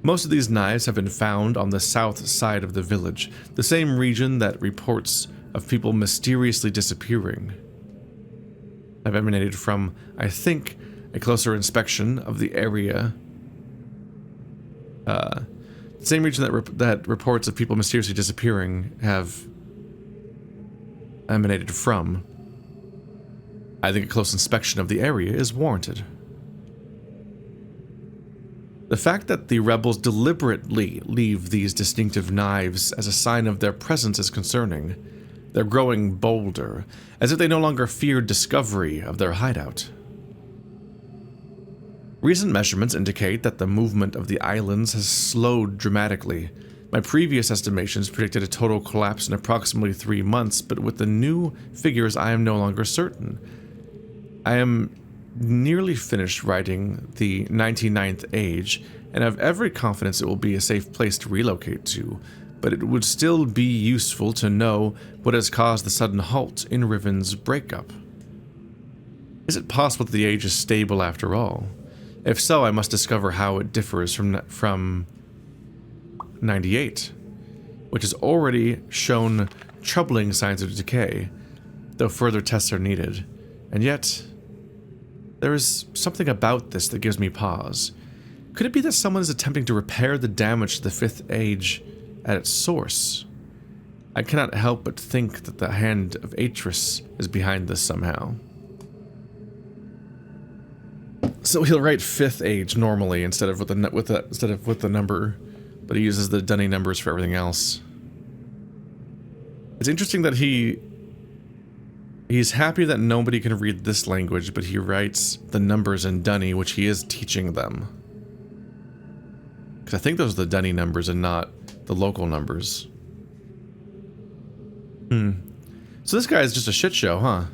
Most of these knives have been found on the south side of the village, the same region that reports of people mysteriously disappearing have emanated from, I think, a closer inspection of the area. The same region that reports of people mysteriously disappearing have emanated from. I think a close inspection of the area is warranted. The fact that the rebels deliberately leave these distinctive knives as a sign of their presence is concerning. They're growing bolder, as if they no longer fear discovery of their hideout. Recent measurements indicate that the movement of the islands has slowed dramatically. My previous estimations predicted a total collapse in approximately 3 months, but with the new figures I am no longer certain. I am nearly finished writing the 99th Age, and have every confidence it will be a safe place to relocate to, but it would still be useful to know what has caused the sudden halt in Riven's breakup. Is it possible that the Age is stable after all? If so, I must discover how it differs from 98, which has already shown troubling signs of decay, though further tests are needed. And yet, there is something about this that gives me pause. Could it be that someone is attempting to repair the damage to the Fifth Age at its source? I cannot help but think that the hand of Atris is behind this somehow. So he'll write Fifth Age normally instead of with the number, but he uses the dunny numbers for everything else. It's interesting that he's happy that nobody can read this language, but he writes the numbers in dunny, which he is teaching them. Because I think those are the dunny numbers and not the local numbers. So this guy is just a shit show, huh?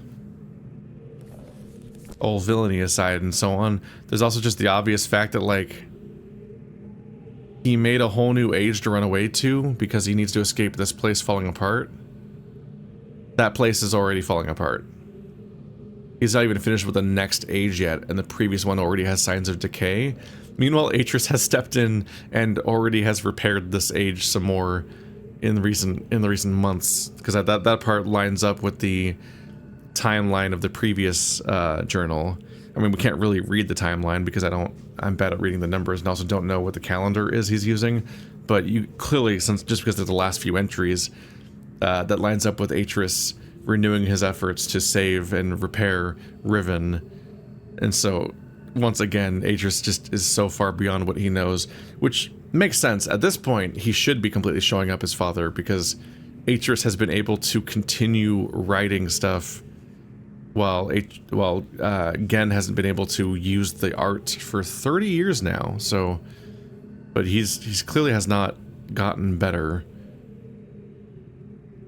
All villainy aside and so on, there's also just the obvious fact that, like, he made a whole new age to run away to because he needs to escape this place falling apart. That place is already falling apart. He's not even finished with the next age yet, and the previous one already has signs of decay. Meanwhile, Atris has stepped in and already has repaired this age some more in the recent months, because that part lines up with the timeline of the previous journal. I mean, we can't really read the timeline because I'm bad at reading the numbers and also don't know what the calendar is he's using. But you clearly, just because of the last few entries, that lines up with Atris renewing his efforts to save and repair Riven. And so, once again, Atris just is so far beyond what he knows, which makes sense. At this point, he should be completely showing up his father, because Atris has been able to continue writing stuff while Gehn hasn't been able to use the art for 30 years now. So, but he's clearly has not gotten better.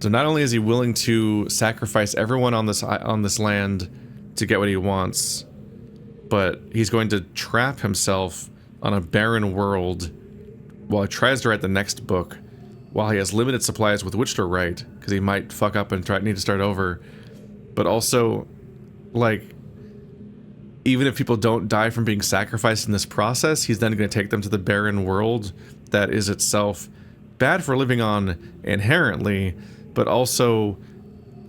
So not only is he willing to sacrifice everyone on this land to get what he wants, but he's going to trap himself on a barren world while he tries to write the next book, while he has limited supplies with which to write, because he might fuck up and need to start over. But also, like, even if people don't die from being sacrificed in this process, he's then going to take them to the barren world that is itself bad for living on inherently, but also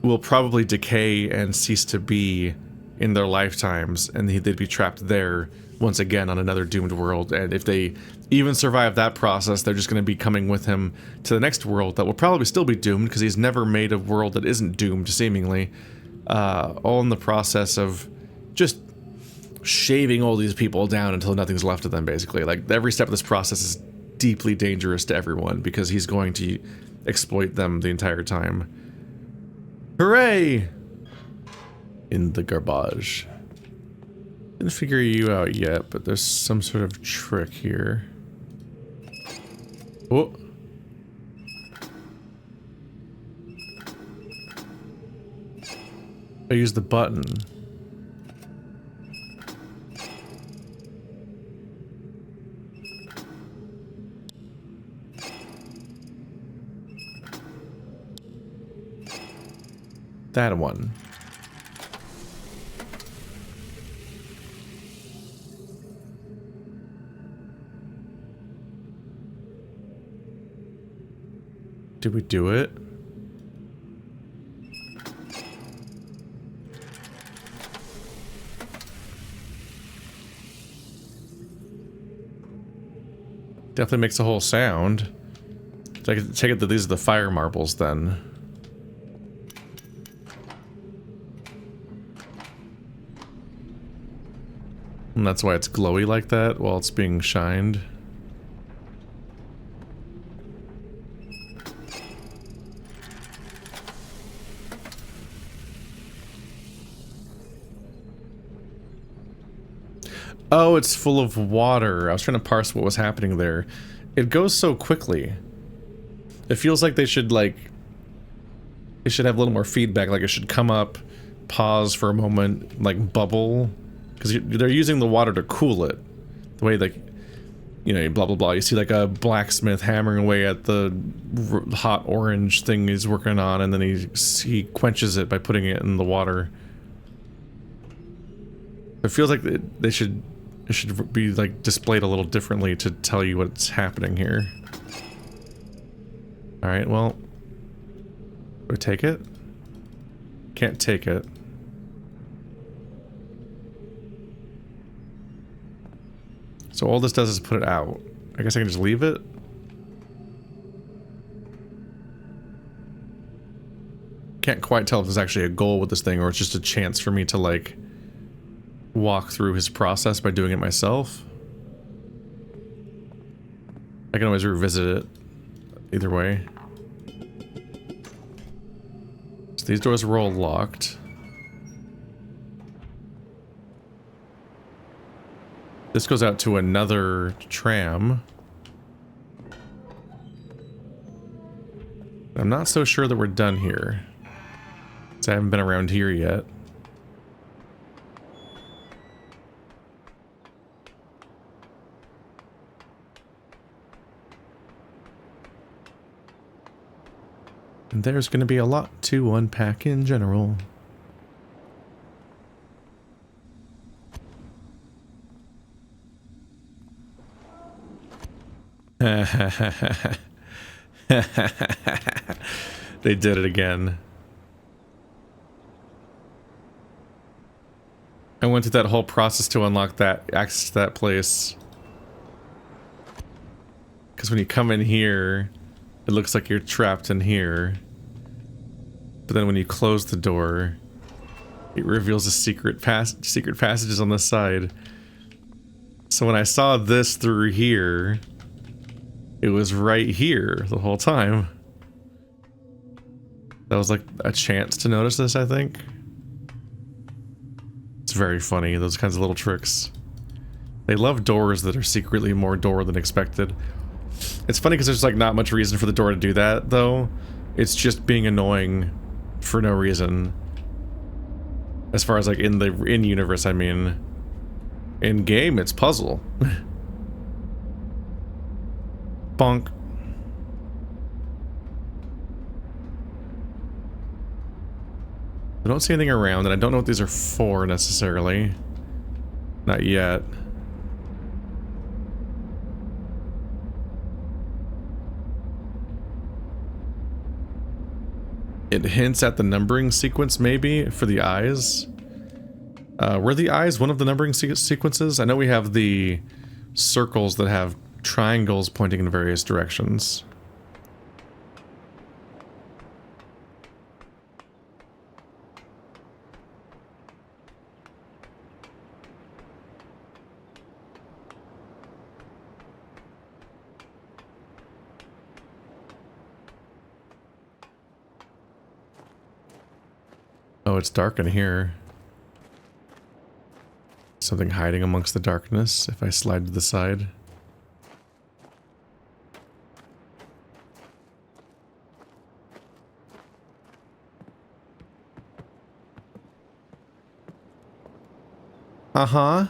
will probably decay and cease to be in their lifetimes, and they'd be trapped there once again on another doomed world. And if they even survive that process, they're just going to be coming with him to the next world that will probably still be doomed, because he's never made a world that isn't doomed, seemingly. All in the process of just shaving all these people down until nothing's left of them, basically. Like, every step of this process is deeply dangerous to everyone, because he's going to exploit them the entire time. Hooray! In the garbage. Didn't figure you out yet, but there's some sort of trick here. Oh. I use the button. That one. Did we do it? Definitely makes a whole sound. So I can take it that these are the fire marbles then. And that's why it's glowy like that while it's being shined. Oh, it's full of water. I was trying to parse what was happening there. It goes so quickly. It feels like they should have a little more feedback. Like it should come up, pause for a moment, like bubble. Because they're using the water to cool it. The way like, you know, blah blah blah. You see like a blacksmith hammering away at the hot orange thing he's working on, and then he quenches it by putting it in the water. It feels like it should be like displayed a little differently to tell you what's happening here. All right, well, do I take it? Can't take it. So all this does is put it out. I guess I can just leave it. Can't quite tell if there's actually a goal with this thing or it's just a chance for me to like walk through his process by doing it myself. I can always revisit it either way. So these doors were all locked. This goes out to another tram. I'm not so sure that we're done here, because I haven't been around here yet. And there's going to be a lot to unpack in general. They did it again. I went through that whole process to unlock that access to that place. Because when you come in here, it looks like you're trapped in here. But then when you close the door, it reveals a secret passages on the side. So when I saw this through here, it was right here the whole time. That was like a chance to notice this, I think. It's very funny, those kinds of little tricks. They love doors that are secretly more door than expected. It's funny because there's like not much reason for the door to do that, though. It's just being annoying for no reason. As far as like in universe, I mean. In game, it's puzzle. Bonk. I don't see anything around, and I don't know what these are for necessarily. Not yet. It hints at the numbering sequence, maybe, for the eyes. Were the eyes one of the numbering sequences? I know we have the circles that have triangles pointing in various directions. Oh, it's dark in here. Something hiding amongst the darkness if I slide to the side. Uh-huh.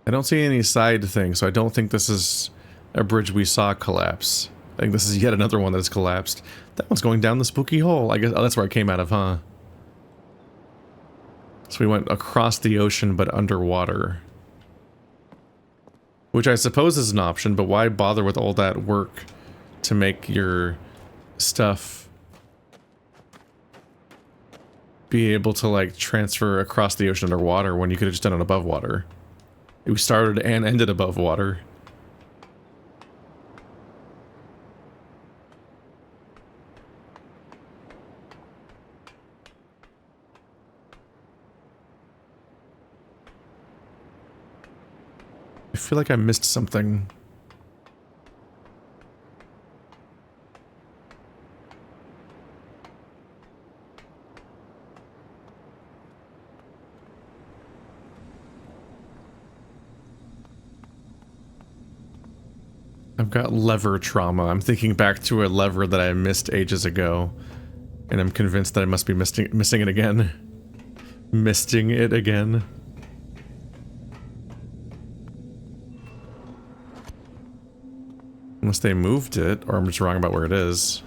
I don't see any side thing, so I don't think this is a bridge we saw collapse. I think this is yet another one that has collapsed. That one's going down the spooky hole. I guess that's where I came out of, huh? So we went across the ocean, but underwater. Which I suppose is an option, but why bother with all that work to make your stuff be able to, like, transfer across the ocean underwater when you could have just done it above water? We started and ended above water. I feel like I missed something. I've got lever trauma. I'm thinking back to a lever that I missed ages ago, and I'm convinced that I must be missing it again. Misting it again. Unless they moved it, or I'm just wrong about where it is.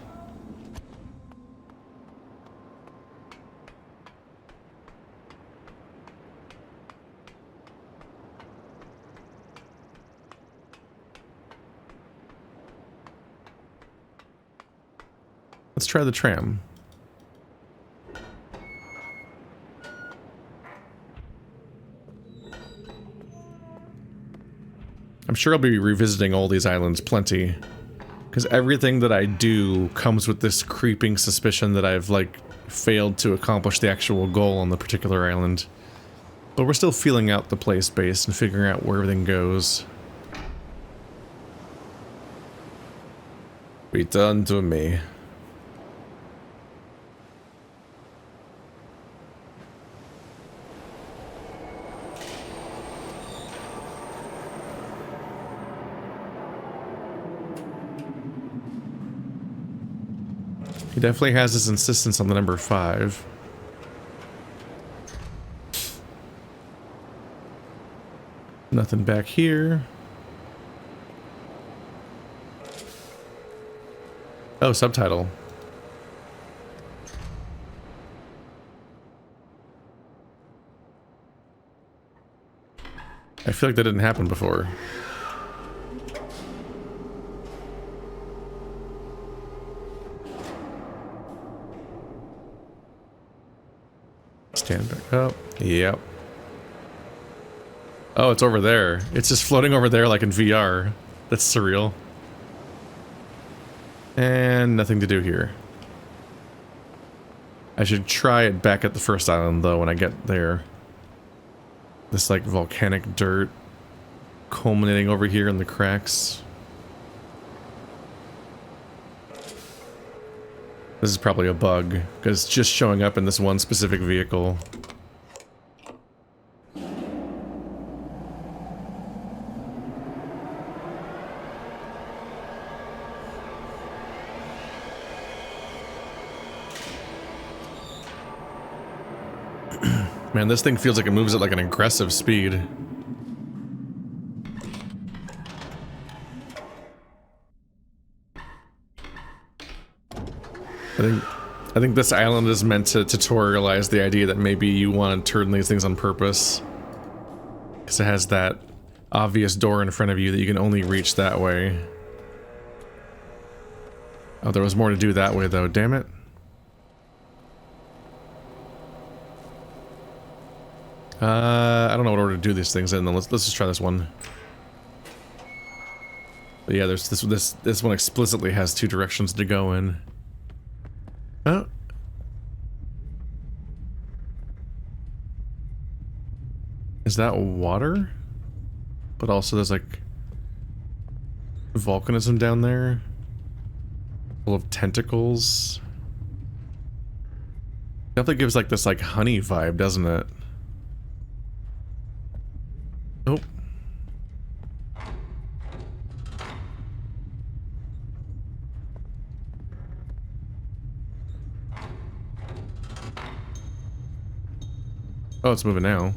Let's try the tram. I'm sure I'll be revisiting all these islands plenty, because everything that I do comes with this creeping suspicion that I've, like, failed to accomplish the actual goal on the particular island. But we're still feeling out the play space and figuring out where everything goes. Return to me. He definitely has his insistence on the number 5. Nothing back here. Oh, subtitle. I feel like that didn't happen before. Stand back up. Yep. Oh, it's over there. It's just floating over there like in VR. That's surreal. And nothing to do here. I should try it back at the first island, though, when I get there. This, like, volcanic dirt culminating over here in the cracks. This is probably a bug, because it's just showing up in this one specific vehicle. Man, this thing feels like it moves at like an aggressive speed. I think this island is meant to tutorialize the idea that maybe you want to turn these things on purpose. Because it has that obvious door in front of you that you can only reach that way. Oh, there was more to do that way though, damn it. I don't know what order to do these things in, then let's just try this one. But yeah, there's this one explicitly has 2 directions to go in. Oh. Is that water? But also there's like volcanism down there. Full of tentacles. Definitely gives like this like honey vibe, doesn't it? Nope. Oh, it's moving now.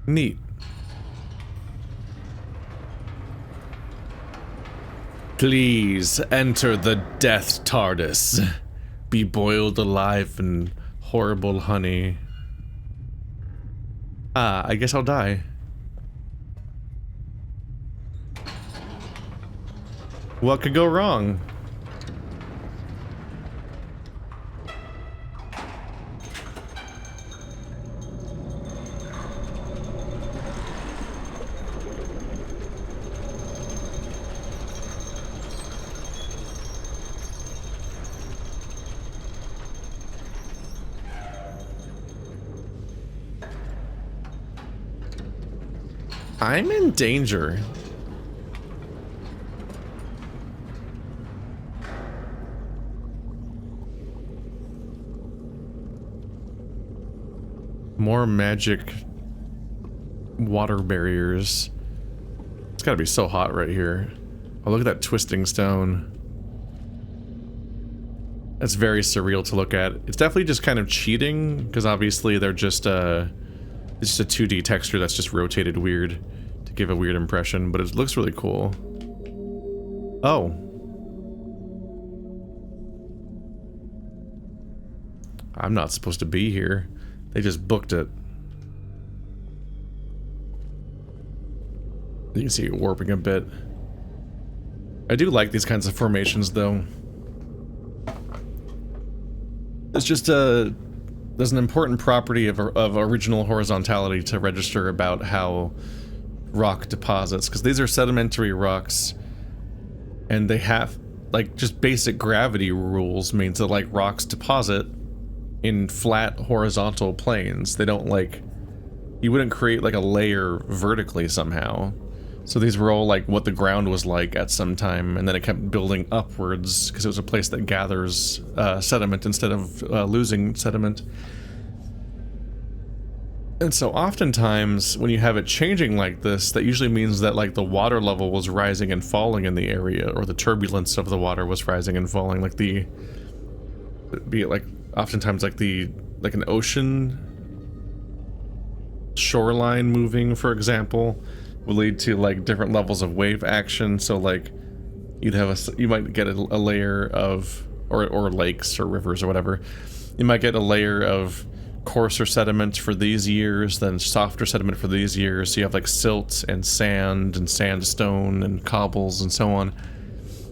Neat. Please enter the death TARDIS. Be boiled alive in horrible honey. Ah, I guess I'll die. What could go wrong? I'm in danger. More magic water barriers. It's gotta be so hot right here. Oh, look at that twisting stone. That's very surreal to look at. It's definitely just kind of cheating, because obviously they're just it's just a 2D texture that's just rotated weird to give a weird impression, but it looks really cool. Oh. I'm not supposed to be here. They just booked it. You can see it warping a bit. I do like these kinds of formations, though. It's just there's an important property of original horizontality to register about how rock deposits, because these are sedimentary rocks, and they have, like, just basic gravity rules means that, like, rocks deposit in flat horizontal planes. They don't, like, you wouldn't create, like, a layer vertically somehow. So these were all, like, what the ground was like at some time, and then it kept building upwards, because it was a place that gathers sediment instead of losing sediment. And so oftentimes, when you have it changing like this, that usually means that, like, the water level was rising and falling in the area, or the turbulence of the water was rising and falling, like be it, like, oftentimes, like, like an ocean shoreline moving, for example, will lead to, like, different levels of wave action. So, like, you might get a layer of, or lakes or rivers or whatever. You might get a layer of coarser sediment for these years, then softer sediment for these years. So you have, like, silt and sand and sandstone and cobbles and so on.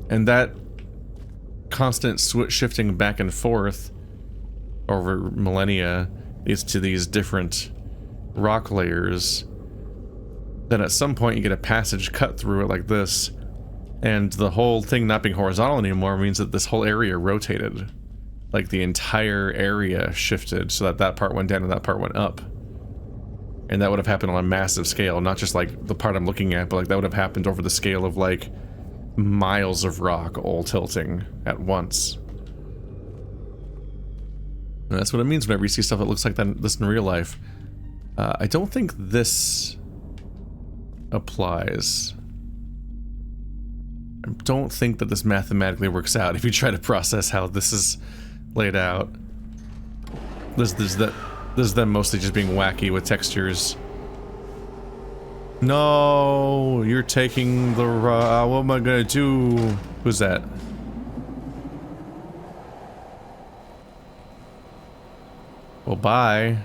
And that constant shifting back and forth over millennia leads to these different rock layers. Then at some point you get a passage cut through it like this, and the whole thing not being horizontal anymore means that this whole area rotated. Like, the entire area shifted so that that part went down and that part went up. And that would have happened on a massive scale, not just, like, the part I'm looking at, but, like, that would have happened over the scale of, like, miles of rock all tilting at once. And that's what it means whenever you see stuff that looks like this in real life. I don't think this applies. I don't think that this mathematically works out if you try to process how this is laid out. This is them mostly just being wacky with textures. No, you're taking the what am I gonna do? Who's that? Well, bye.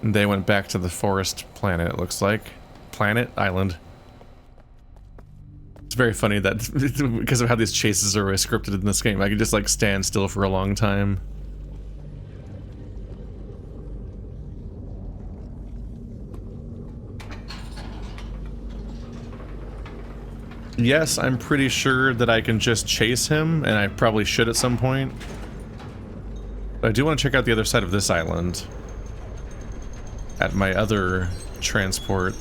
And they went back to the forest planet, it looks like. Planet? Island. It's very funny that because of how these chases are scripted in this game, I can just, like, stand still for a long time. Yes, I'm pretty sure that I can just chase him, and I probably should at some point. But I do want to check out the other side of this island. At my other transport.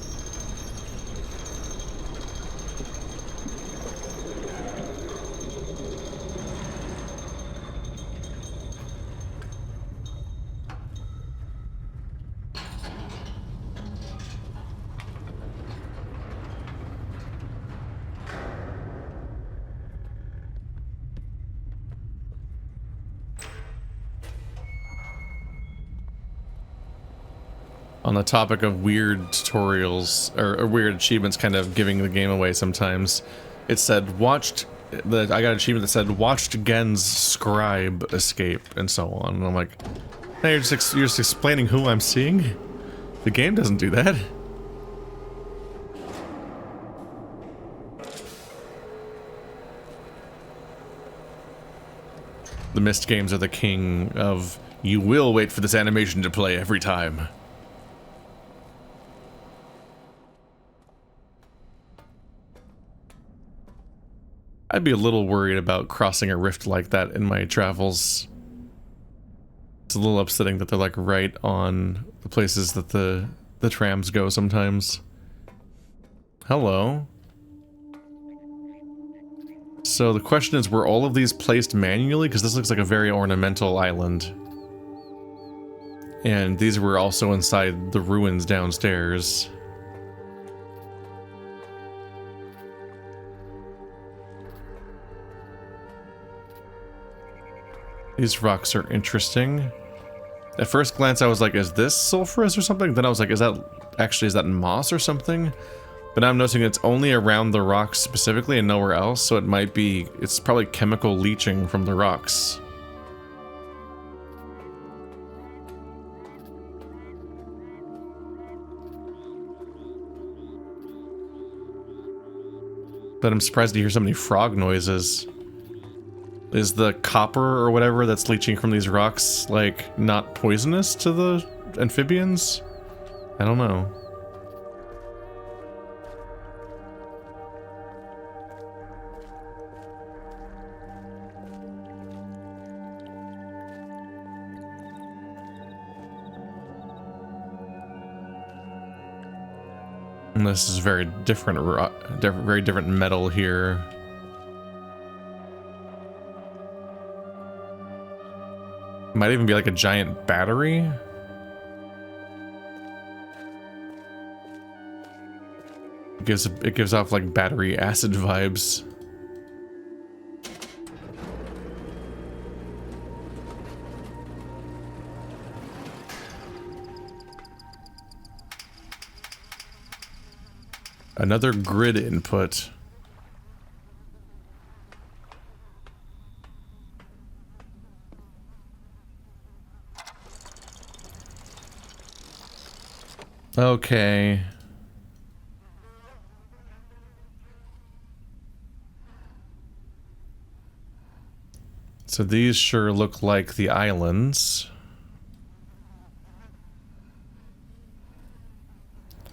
On the topic of weird tutorials or weird achievements kind of giving the game away sometimes, it said I got an achievement that said watched Gehn's scribe escape and so on, and I'm like, hey, you're just explaining who I'm seeing? The game doesn't do that. The Myst games are the king of you will wait for this animation to play every time. I'd be a little worried about crossing a rift like that in my travels. It's a little upsetting that they're like right on the places that the trams go sometimes. Hello. So the question is, were all of these placed manually? Because this looks like a very ornamental island. And these were also inside the ruins downstairs. These rocks are interesting. At first glance I was like, is this sulfurous or something? Then I was like, is that moss or something? But now I'm noticing it's only around the rocks specifically and nowhere else, so it's probably chemical leaching from the rocks. But I'm surprised to hear so many frog noises. Is the copper or whatever that's leaching from these rocks, like, not poisonous to the amphibians? I don't know. And this is very different very different metal here. Might even be like a giant battery. It gives off like battery acid vibes. Another grid input. Okay. So these sure look like the islands.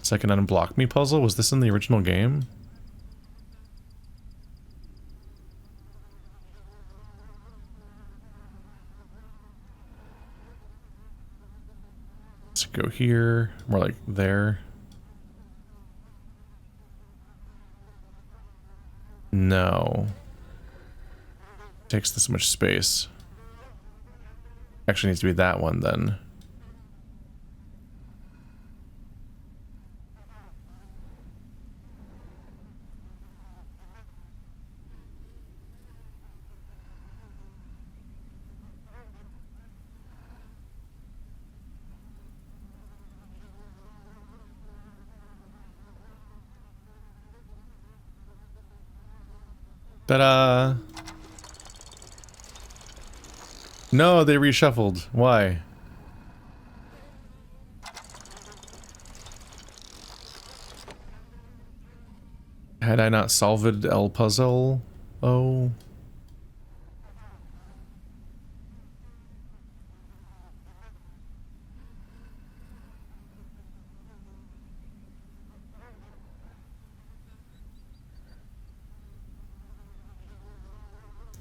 Second unblock me puzzle? Was this in the original game? Let's go here, more like there. No. Takes this much space. Actually needs to be that one then. Ta-da! No, they reshuffled. Why? Had I not solved El puzzle? Oh.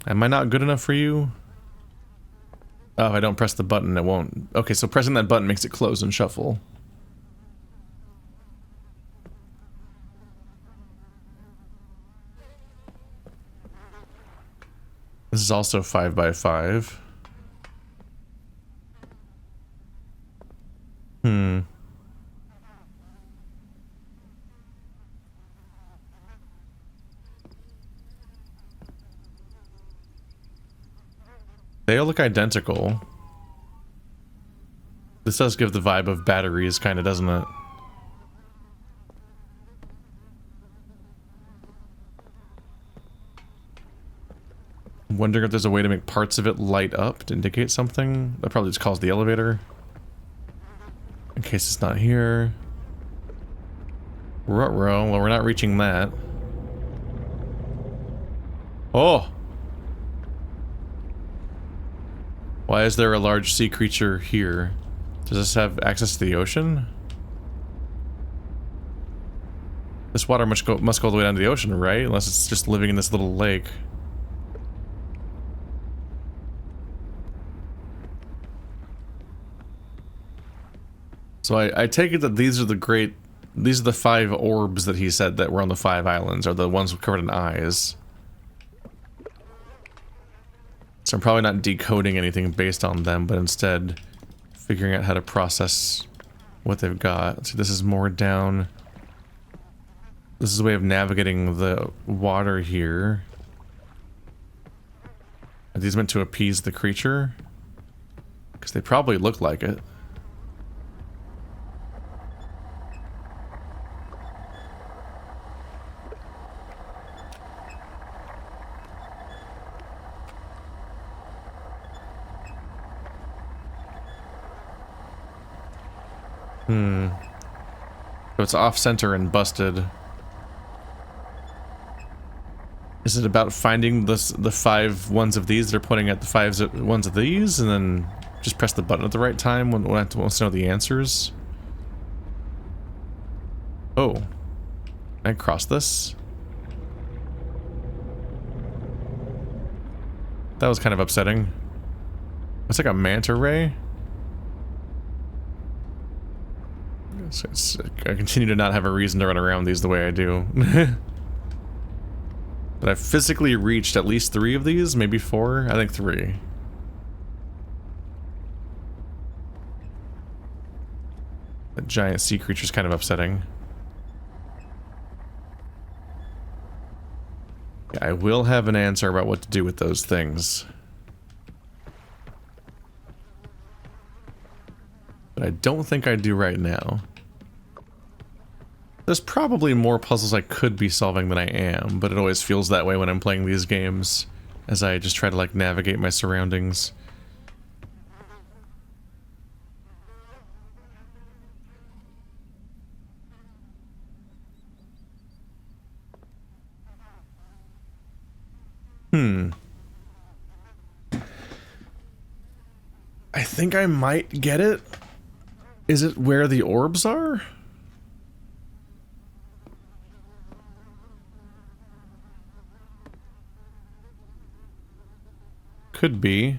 Am I not good enough for you? Oh, if I don't press the button, it won't. Okay, so pressing that button makes it close and shuffle. This is also 5 by 5. They all look identical. This does give the vibe of batteries, kind of, doesn't it? I'm wondering if there's a way to make parts of it light up to indicate something. That probably just calls the elevator. In case it's not here. Ruh-roh. Well, we're not reaching that. Oh! Why is there a large sea creature here? Does this have access to the ocean? This water must go all the way down to the ocean, right? Unless it's just living in this little lake. So I take it that these are the 5 orbs that he said that were on the 5 islands, are the ones covered in eyes. So I'm probably not decoding anything based on them, but instead figuring out how to process what they've got. So this is more down. This is a way of navigating the water here. Are these meant to appease the creature? Because they probably look like it. So it's off-center and busted. Is it about finding the 5 ones of these that are pointing at the 5 ones of these, and then just press the button at the right time when I want to know the answers? Oh. Can I cross this? That was kind of upsetting. It's like a manta ray. I continue to not have a reason to run around these the way I do. But I've physically reached at least 3 of these, maybe 4? I think 3. The giant sea creature's kind of upsetting. Yeah, I will have an answer about what to do with those things. But I don't think I do right now. There's probably more puzzles I could be solving than I am, but it always feels that way when I'm playing these games, as I just try to, like, navigate my surroundings. I think I might get it. Is it where the orbs are? Could be.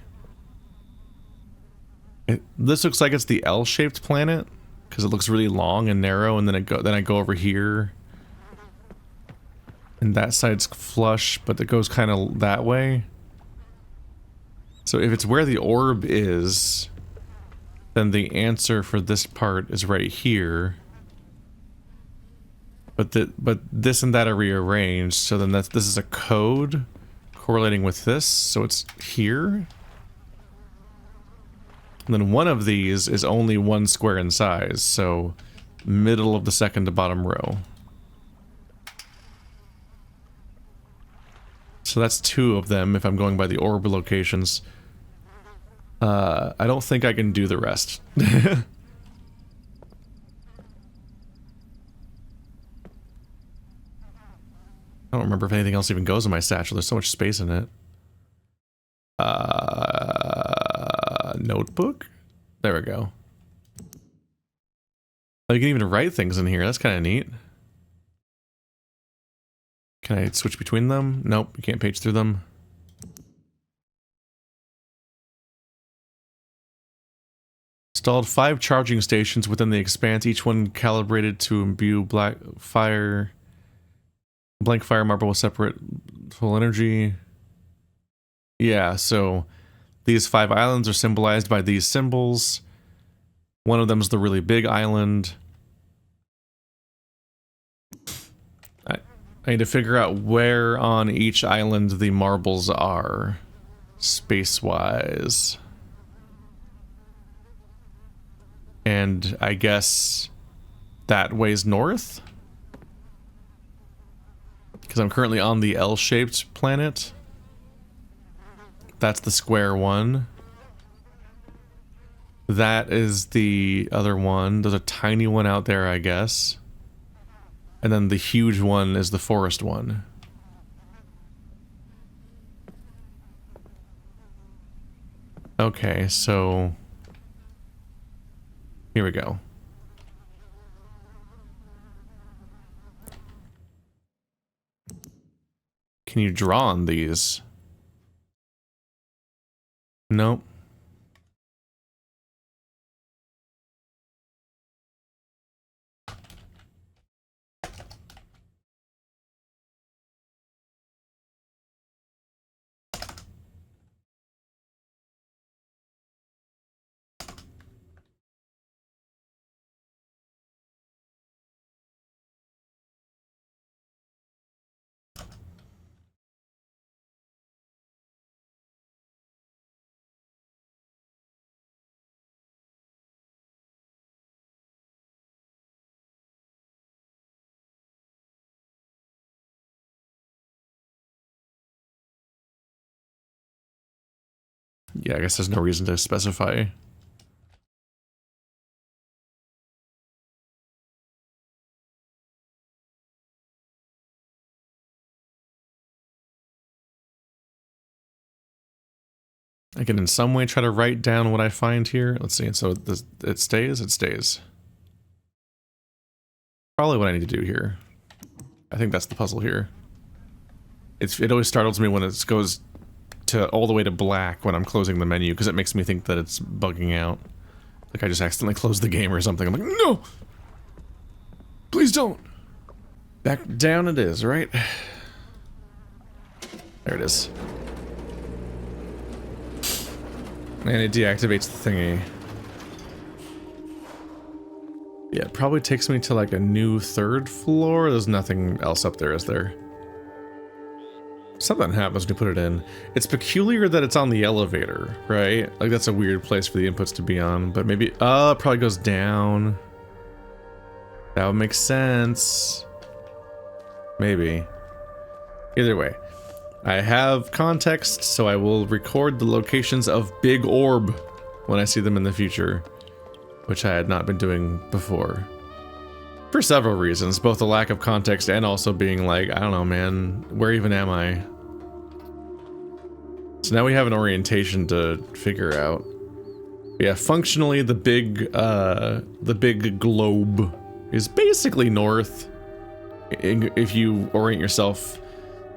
This looks like it's the L-shaped planet because it looks really long and narrow, and then I go over here, and that side's flush, but it goes kind of that way. So if it's where the orb is, then the answer for this part is right here. But this and that are rearranged, so then this is a code correlating with this, so it's here. And then one of these is only 1 square in size, so middle of the second to bottom row. So that's 2 of them if I'm going by the orb locations. I don't think I can do the rest. I don't remember if anything else even goes in my satchel. There's so much space in it. Notebook? There we go. Oh, you can even write things in here. That's kind of neat. Can I switch between them? Nope, you can't page through them. Installed 5 charging stations within the expanse, each one calibrated to imbue blank fire marble with separate full energy. Yeah, so these 5 islands are symbolized by these symbols. One of them is the really big island. I need to figure out where on each island the marbles are, space-wise. And I guess that way's north? Because I'm currently on the L-shaped planet. That's the square one. That is the other one. There's a tiny one out there, I guess. And then the huge one is the forest one. Okay, so... here we go. Can you draw on these? Nope. Yeah, I guess there's no reason to specify. I can in some way try to write down what I find here. Let's see, so this, it stays? It stays. Probably what I need to do here. I think that's the puzzle here. It always startles me when it goes to all the way to black when I'm closing the menu, because it makes me think that it's bugging out. Like I just accidentally closed the game or something. I'm like, no! Please don't! Back down it is, right? There it is. And it deactivates the thingy. Yeah, it probably takes me to like a new third floor. There's nothing else up there, is there? Something happens when you put it in. It's peculiar that it's on the elevator, right? Like that's a weird place for the inputs to be on, but maybe, it probably goes down. That would make sense. Maybe. Either way. I have context, so I will record the locations of Big Orb when I see them in the future, which I had not been doing before. For several reasons, both the lack of context and also being like, I don't know, man, where even am I? So now we have an orientation to figure out. Yeah, functionally the big globe is basically north if you orient yourself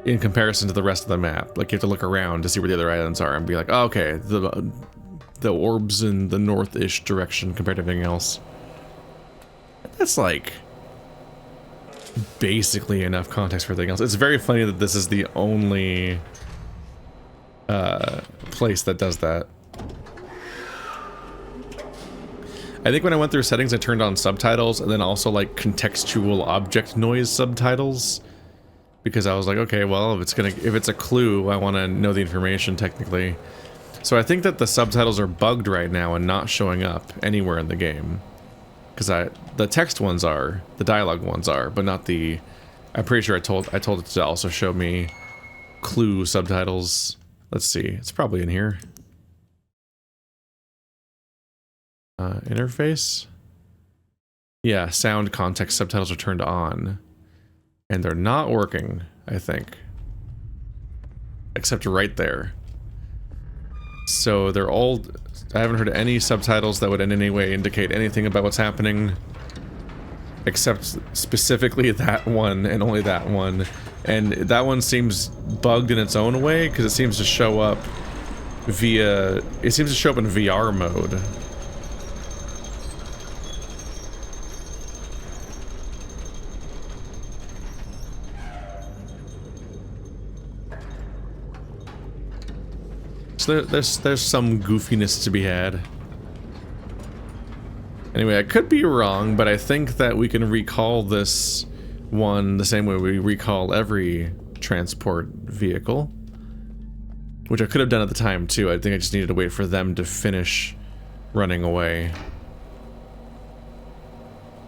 in comparison to the rest of the map. Like you have to look around to see where the other islands are and be like, oh, okay, the orb's in the north-ish direction compared to everything else. That's like basically enough context for everything else. It's very funny that this is the only place that does that. I think when I went through settings, I turned on subtitles and then also like contextual object noise subtitles, because I was like, okay, well, if it's a clue, I want to know the information technically. So I think that the subtitles are bugged right now and not showing up anywhere in the game. Because the text ones are, the dialogue ones are, but not the. I'm pretty sure I told it to also show me clue subtitles. Let's see, it's probably in here. Interface. Yeah, sound context subtitles are turned on, and they're not working, I think. Except right there. So they're all. I haven't heard any subtitles that would in any way indicate anything about what's happening, except specifically that one and only that one. And that one seems bugged in its own way because it seems to show up via. It seems to show up in VR mode. So there's some goofiness to be had. Anyway, I could be wrong, but I think that we can recall this one the same way we recall every transport vehicle. Which I could have done at the time too. I think I just needed to wait for them to finish running away.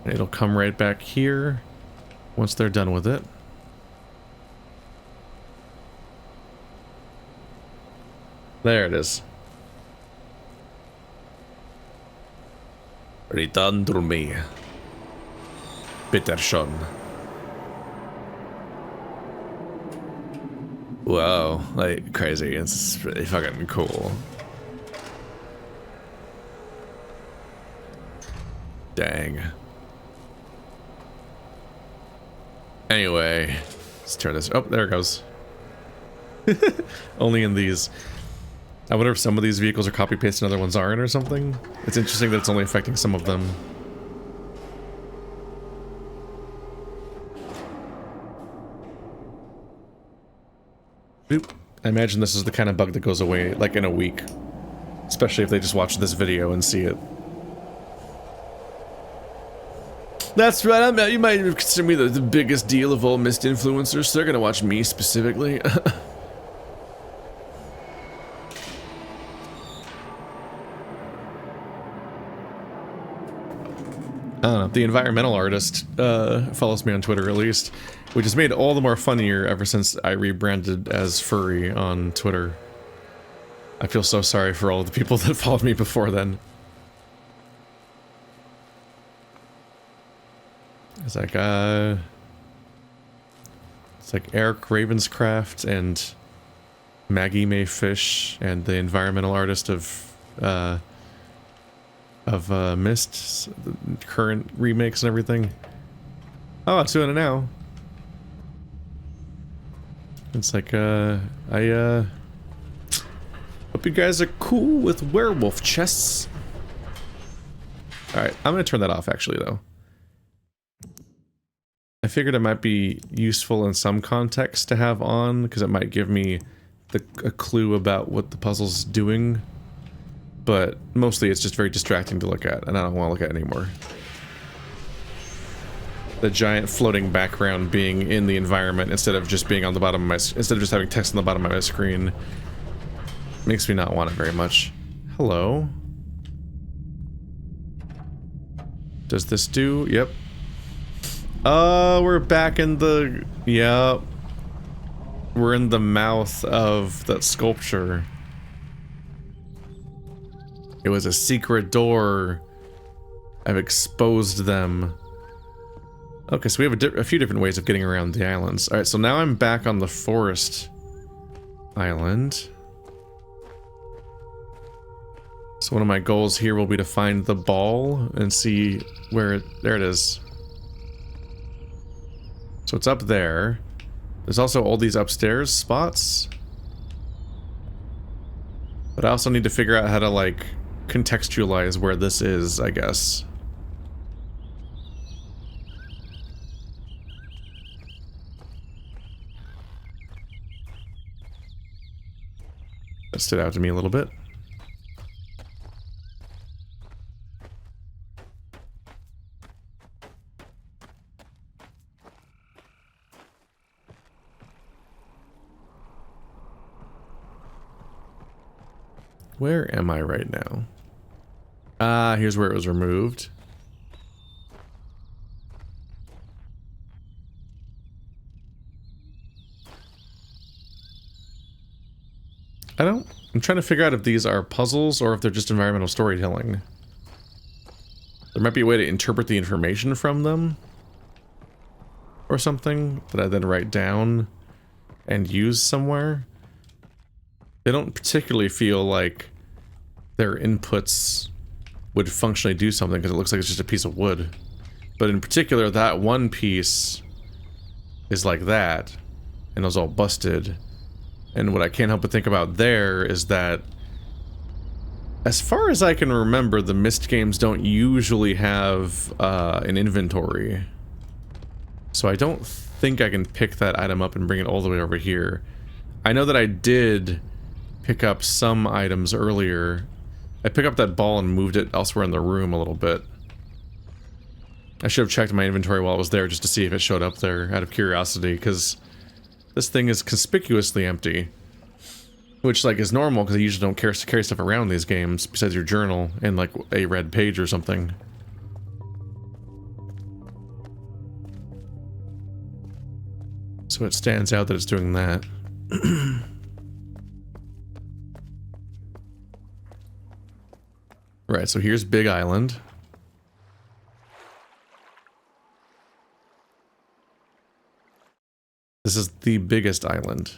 It'll come right back here once they're done with it. There it is. Return to me, Peterson. Whoa, like crazy. It's really fucking cool. Dang. Anyway, let's turn this. Oh, there it goes. Only in these. I wonder if some of these vehicles are copy pasted and other ones aren't or something. It's interesting that it's only affecting some of them. Oop. I imagine this is the kind of bug that goes away like in a week. Especially if they just watch this video and see it. That's right, you might consider me the biggest deal of all missed influencers, so they're gonna watch me specifically. I don't know, the environmental artist follows me on Twitter at least, which has made it all the more funnier ever since I rebranded as Furry on Twitter. I feel so sorry for all the people that followed me before then. It's like Eric Ravenscraft and Maggie May Fish and the environmental artist of Mist, the current remakes and everything. Oh, it's doing it now. It's like, I hope you guys are cool with werewolf chests. Alright, I'm gonna turn that off actually, though. I figured it might be useful in some context to have on, because it might give me a clue about what the puzzle's doing. But mostly it's just very distracting to look at, and I don't want to look at it anymore. The giant floating background being in the environment instead of just being on the bottom of my... instead of just having text on the bottom of my screen makes me not want it very much. Hello? Does this do... Yep. We're back in the... Yep. We're in the mouth of that sculpture. It was a secret door. I've exposed them. Okay, so we have a few different ways of getting around the islands. Alright, so now I'm back on the forest island. So one of my goals here will be to find the ball and see where it... There it is. So it's up there. There's also all these upstairs spots. But I also need to figure out how to, like, contextualize where this is, I guess. That stood out to me a little bit. Where am I right now? Ah, here's where it was removed. I'm trying to figure out if these are puzzles or if they're just environmental storytelling. There might be a way to interpret the information from them. Or something that I then write down and use somewhere. They don't particularly feel like their inputs would functionally do something because it looks like it's just a piece of wood. But in particular, that one piece is like that, and it was all busted. And what I can't help but think about there is that, as far as I can remember, the Myst games don't usually have an inventory. So I don't think I can pick that item up and bring it all the way over here. I know that I did pick up some items earlier. I picked up that ball and moved it elsewhere in the room a little bit. I should have checked my inventory while I was there just to see if it showed up there out of curiosity, because this thing is conspicuously empty. Which, like, is normal, because I usually don't carry stuff around in these games, besides your journal and, like, a red page or something. So it stands out that it's doing that. Right, so here's Big Island. This is the biggest island.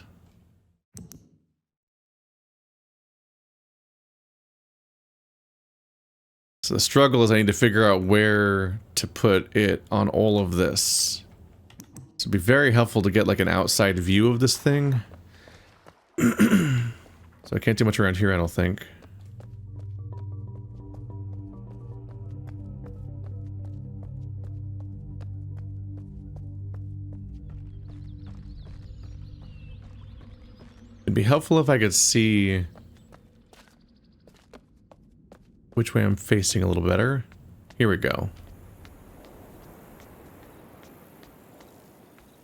So the struggle is I need to figure out where to put it on all of this. So it'd be very helpful to get like an outside view of this thing. So I can't do much around here, I don't think. It'd be helpful if I could see which way I'm facing a little better. Here we go.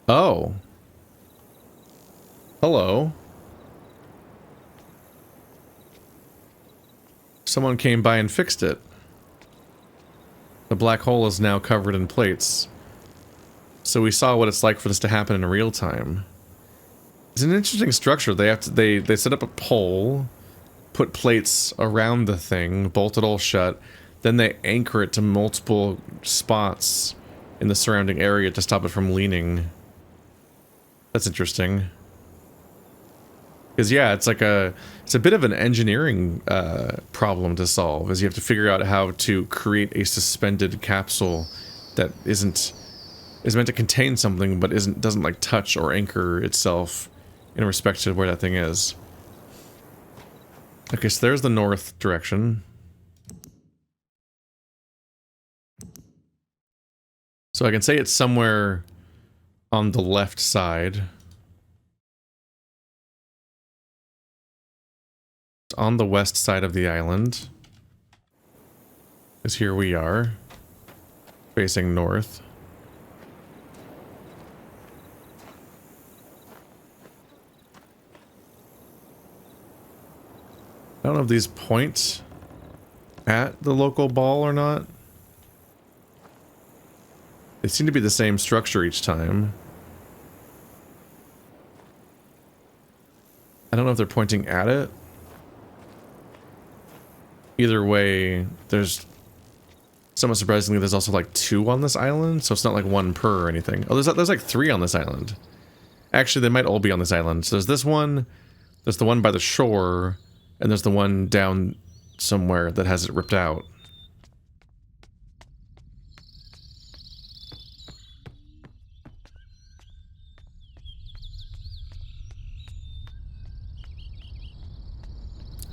Oh. Hello. Someone came by and fixed it. The black hole is now covered in plates. So we saw what it's like for this to happen in real time. It's an interesting structure. They set up a pole, put plates around the thing, bolt it all shut, then they anchor it to multiple spots in the surrounding area to stop it from leaning. That's interesting. Because yeah, it's a bit of an engineering problem to solve, as you have to figure out how to create a suspended capsule that is meant to contain something but doesn't like touch or anchor itself in respect to where that thing is. Okay, so there's the north direction. So I can say it's somewhere on the left side. It's on the west side of the island. Because here we are, facing north. I don't know if these point at the local ball or not. They seem to be the same structure each time. I don't know if they're pointing at it. Either way, there's... somewhat surprisingly, there's also like 2 on this island, so it's not like 1 per or anything. Oh, there's like 3 on this island. Actually, they might all be on this island. So there's this one, there's the one by the shore, and there's the one down somewhere that has it ripped out.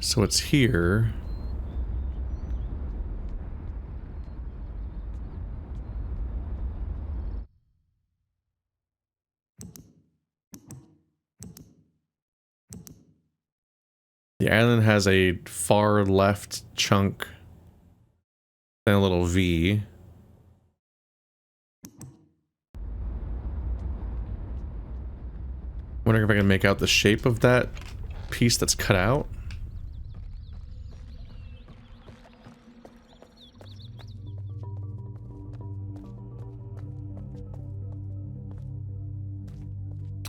So it's here. The island has a far left chunk, then a little V. Wondering if I can make out the shape of that piece that's cut out.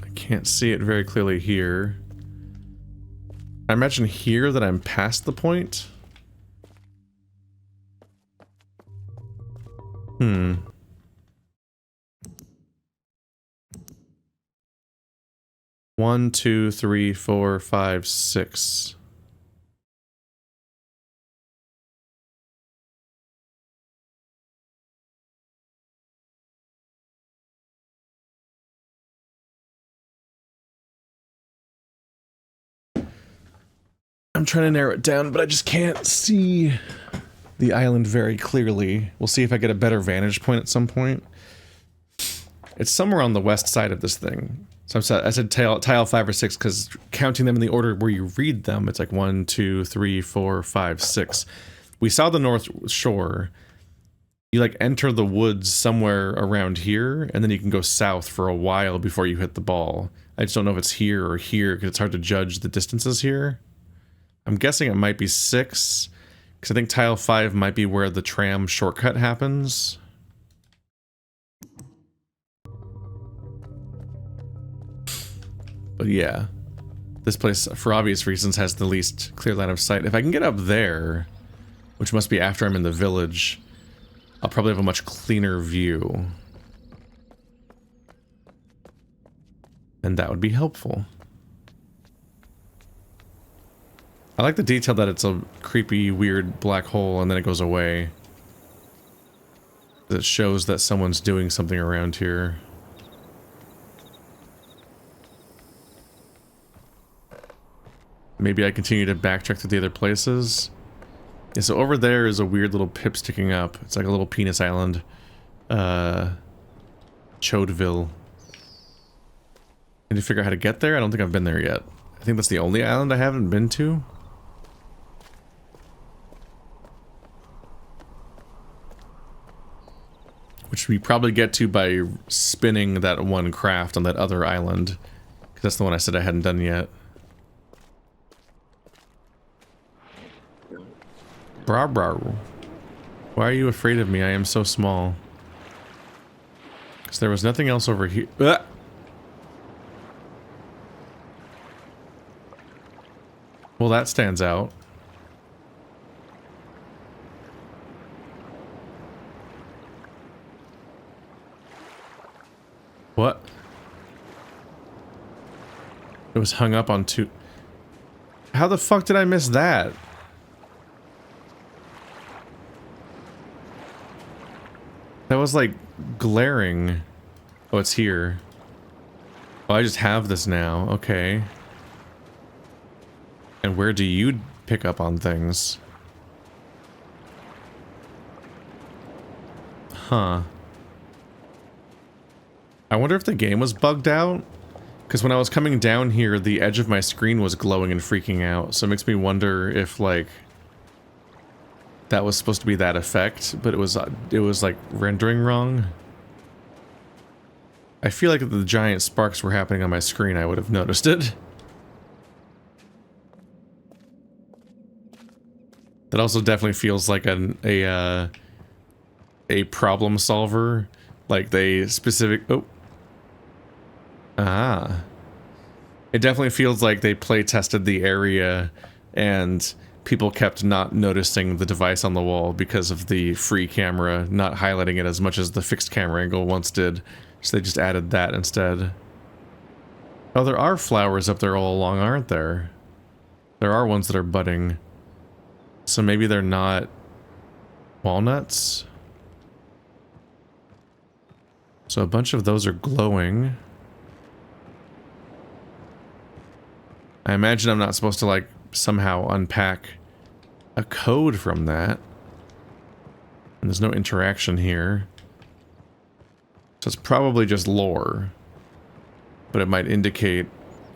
I can't see it very clearly here. I imagine here that I'm past the point. Hmm. One, two, three, four, five, six. I'm trying to narrow it down, but I just can't see the island very clearly. We'll see if I get a better vantage point at some point. It's somewhere on the west side of this thing. So I said tile 5 or 6 because counting them in the order where you read them, it's like 1, 2, 3, 4, 5, 6. We saw the north shore. You like enter the woods somewhere around here, and then you can go south for a while before you hit the ball. I just don't know if it's here or here because it's hard to judge the distances here. I'm guessing it might be 6, because I think tile 5 might be where the tram shortcut happens. But yeah, this place, for obvious reasons, has the least clear line of sight. If I can get up there, which must be after I'm in the village, I'll probably have a much cleaner view. And that would be helpful. I like the detail that it's a creepy, weird black hole and then it goes away. It shows that someone's doing something around here. Maybe I continue to backtrack to the other places. Yeah, so over there is a weird little pip sticking up. It's like a little penis island. Chodeville. Need to figure out how to get there? I don't think I've been there yet. I think that's the only island I haven't been to. Which we probably get to by spinning that one craft on that other island. Because that's the one I said I hadn't done yet. Brar brar. Why are you afraid of me? I am so small. Because there was nothing else over here. Ah! Well, that stands out. What? It was hung up on two. How the fuck did I miss that? That was like glaring. Oh, it's here. Oh, I just have this now. Okay. And where do you pick up on things? Huh. I wonder if the game was bugged out? Because when I was coming down here, the edge of my screen was glowing and freaking out. So it makes me wonder if, like, that was supposed to be that effect, but it was like rendering wrong. I feel like if the giant sparks were happening on my screen, I would have noticed it. That also definitely feels like a problem solver. Like they specific... Oh. Ah. It definitely feels like they play tested the area and people kept not noticing the device on the wall because of the free camera not highlighting it as much as the fixed camera angle once did. So they just added that instead. Oh, there are flowers up there all along, aren't there? There are ones that are budding. So maybe they're not walnuts? So a bunch of those are glowing. I imagine I'm not supposed to, like, somehow unpack a code from that. And there's no interaction here. So it's probably just lore. But it might indicate...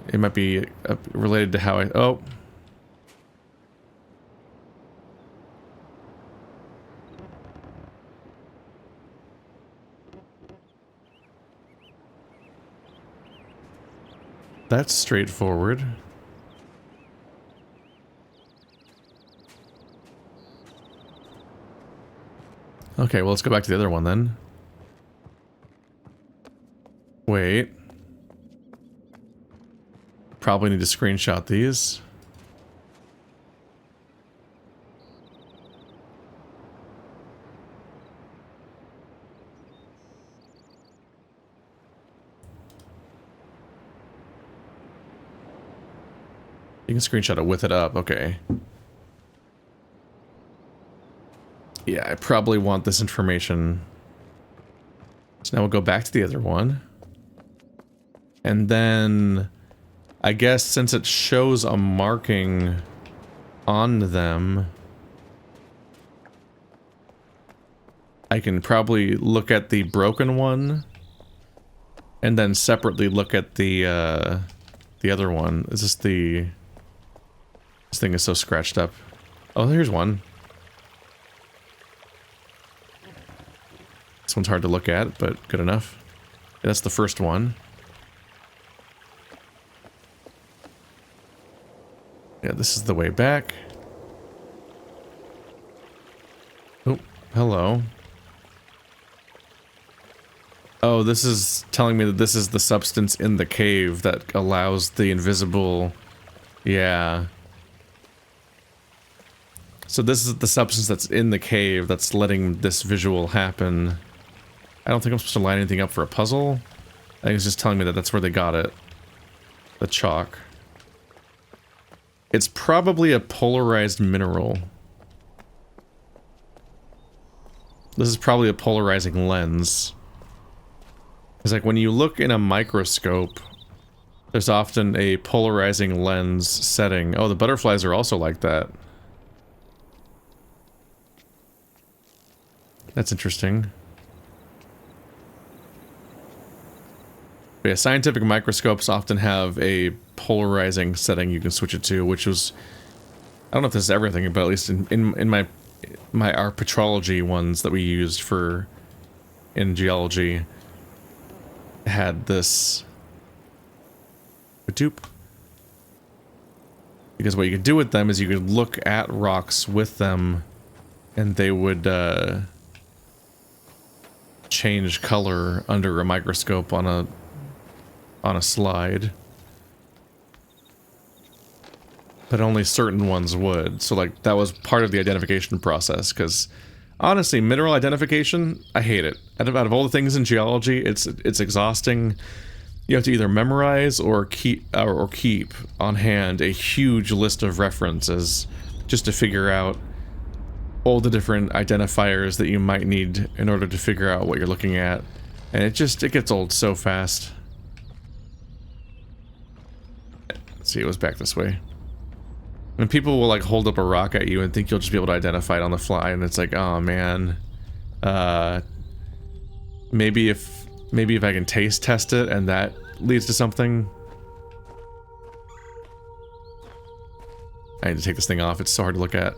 It might be related to how I... Oh! That's straightforward. Okay, well, let's go back to the other one then. Wait. Probably need to screenshot these. You can screenshot it with it up, okay. Yeah, I probably want this information. So now we'll go back to the other one. And then, I guess since it shows a marking on them, I can probably look at the broken one and then separately look at the other one. Is this the... This thing is so scratched up. Oh, here's one. This one's hard to look at, but good enough. Yeah, that's the first one. Yeah, this is the way back. Oh, hello. Oh, Oh, this is telling me that this is the substance in the cave that allows the invisible... Yeah. So this is the substance that's in the cave that's letting this visual happen. I don't think I'm supposed to line anything up for a puzzle. I think it's just telling me that that's where they got it. The chalk. It's probably a polarized mineral. This is probably a polarizing lens. It's like when you look in a microscope, there's often a polarizing lens setting. Oh, the butterflies are also like that. That's interesting. But yeah, scientific microscopes often have a polarizing setting you can switch it to, which was... I don't know if this is everything, but at least in our petrology ones that we used for... in geology... had this... dupe. Because what you could do with them is you could look at rocks with them, and they would, change color under a microscope on a slide. But only certain ones would. So like that was part of the identification process, because honestly, mineral identification, I hate it. Out of all the things in geology, it's exhausting. You have to either memorize or keep on hand a huge list of references just to figure out all the different identifiers that you might need in order to figure out what you're looking at. And it gets old so fast. Let's see, it was back this way. And people will like hold up a rock at you and think you'll just be able to identify it on the fly, and it's like, oh man. Maybe if I can taste test it and that leads to something. I need to take this thing off, it's so hard to look at.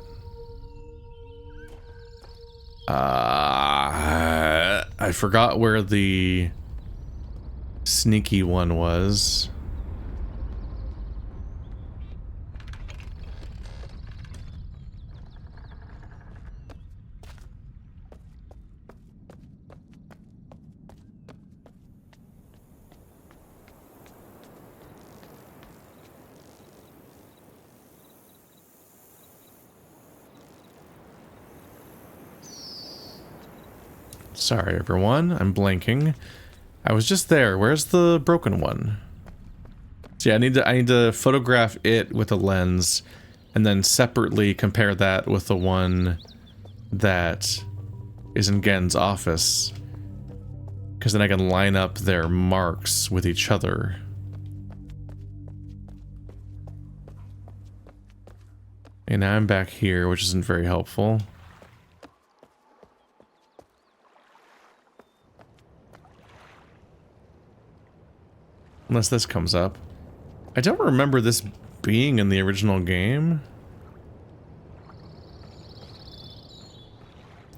I forgot where the sneaky one was. Sorry, everyone. I'm blanking. I was just there. Where's the broken one? So yeah, I need to photograph it with a lens, and then separately compare that with the one that is in Gehn's office, because then I can line up their marks with each other. And now I'm back here, which isn't very helpful. Unless this comes up. I don't remember this being in the original game.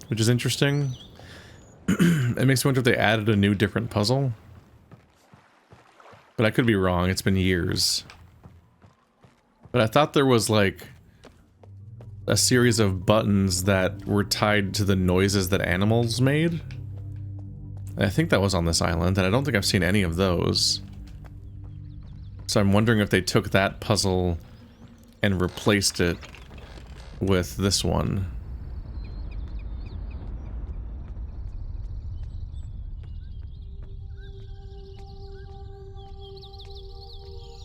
Which is interesting. It makes me wonder if they added a new, different puzzle. But I could be wrong, it's been years. But I thought there was like a series of buttons that were tied to the noises that animals made. And I think that was on this island, and I don't think I've seen any of those. So I'm wondering if they took that puzzle and replaced it with this one.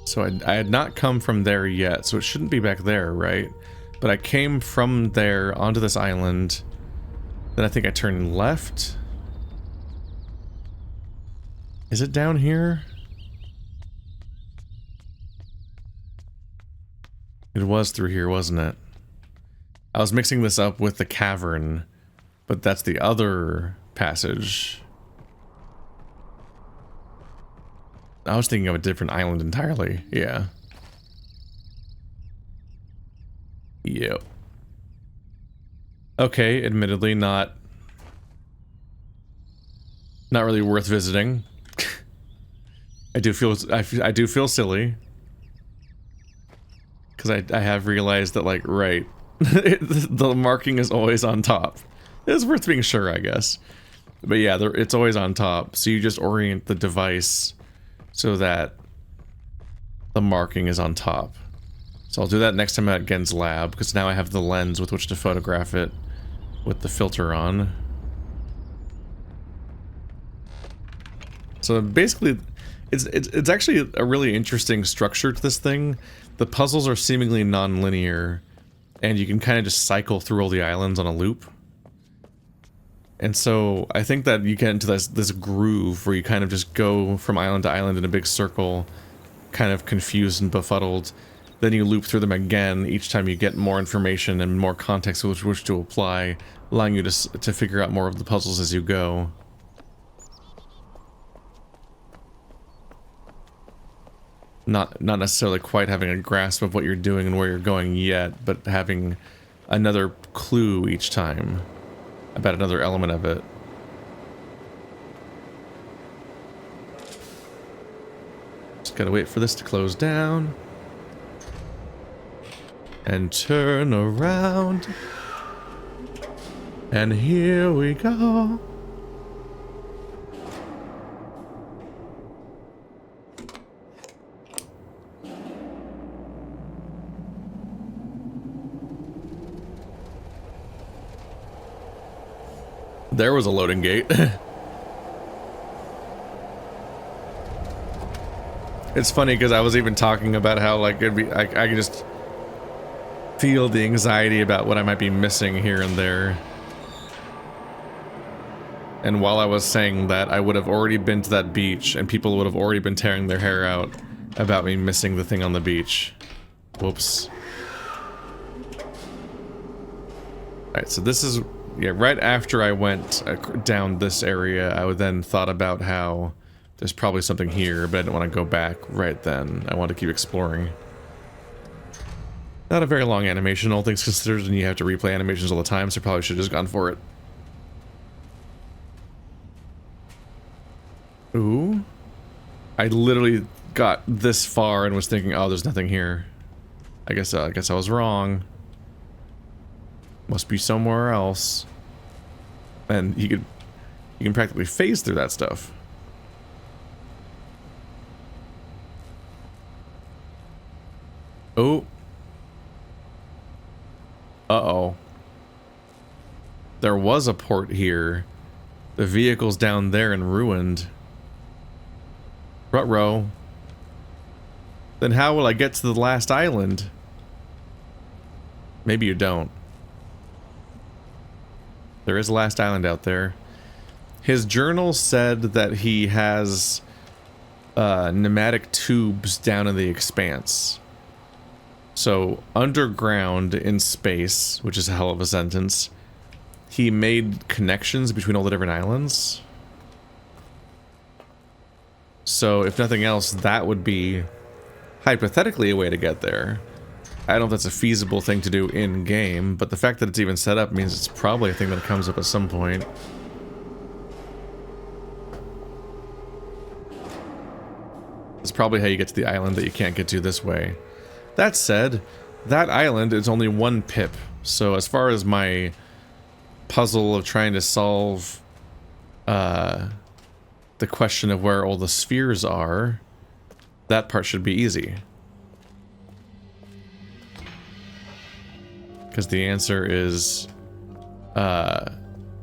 So I had not come from there yet, so it shouldn't be back there, right? But I came from there onto this island, then I think I turned left. Is it down here? It was through here, wasn't it? I was mixing this up with the cavern, but that's the other passage. I was thinking of a different island entirely, yeah. Yep. Okay, admittedly not really worth visiting. I do feel silly. Because I have realized that, like, right, the marking is always on top. It's worth being sure, I guess. But yeah, it's always on top. So you just orient the device so that the marking is on top. So I'll do that next time at Gehn's lab, because now I have the lens with which to photograph it with the filter on. So basically, it's actually a really interesting structure to this thing. The puzzles are seemingly non-linear, and you can kind of just cycle through all the islands on a loop. And so I think that you get into this groove where you kind of just go from island to island in a big circle, kind of confused and befuddled. Then you loop through them again each time you get more information and more context with which to apply, allowing you to figure out more of the puzzles as you go. Not necessarily quite having a grasp of what you're doing and where you're going yet, but having another clue each time about another element of it. Just gotta wait for this to close down. And turn around. And here we go. There was a loading gate. It's funny because I was even talking about how like it'd be I could just feel the anxiety about what I might be missing here and there. And while I was saying that, I would have already been to that beach and people would have already been tearing their hair out about me missing the thing on the beach. Whoops. Alright, so this is... yeah, right after I went down this area, I would then thought about how there's probably something here, but I didn't want to go back right then. I want to keep exploring. Not a very long animation, all things considered, and you have to replay animations all the time, so probably should have just gone for it. Ooh. I literally got this far and was thinking, oh, there's nothing here. I guess I was wrong. Must be somewhere else. And you can practically phase through that stuff. Oh. Uh-oh. There was a port here. The vehicle's down there and ruined. Ruh-roh. Then how will I get to the last island? Maybe you don't. There is a last island out there. His journal said that he has pneumatic tubes down in the expanse. So, underground in space, which is a hell of a sentence, he made connections between all the different islands. So, if nothing else, that would be hypothetically a way to get there. I don't know if that's a feasible thing to do in-game, but the fact that it's even set up means it's probably a thing that comes up at some point. It's probably how you get to the island that you can't get to this way. That said, that island is only one pip, so as far as my puzzle of trying to solve the question of where all the spheres are, that part should be easy. Because the answer is,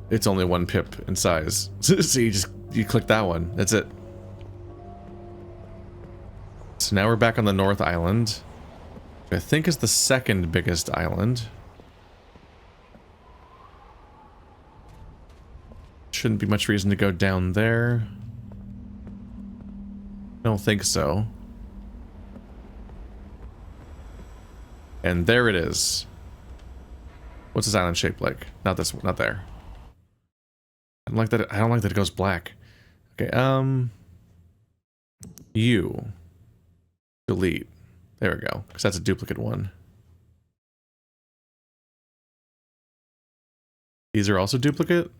it's only one pip in size. So you click that one. That's it. So now we're back on the North Island. I think is the second biggest island. Shouldn't be much reason to go down there. I don't think so. And there it is. What's this island shaped like? Not this one, not there. I don't like that. I don't like that it goes black. Okay, you delete. There we go, because that's a duplicate one. These are also duplicate?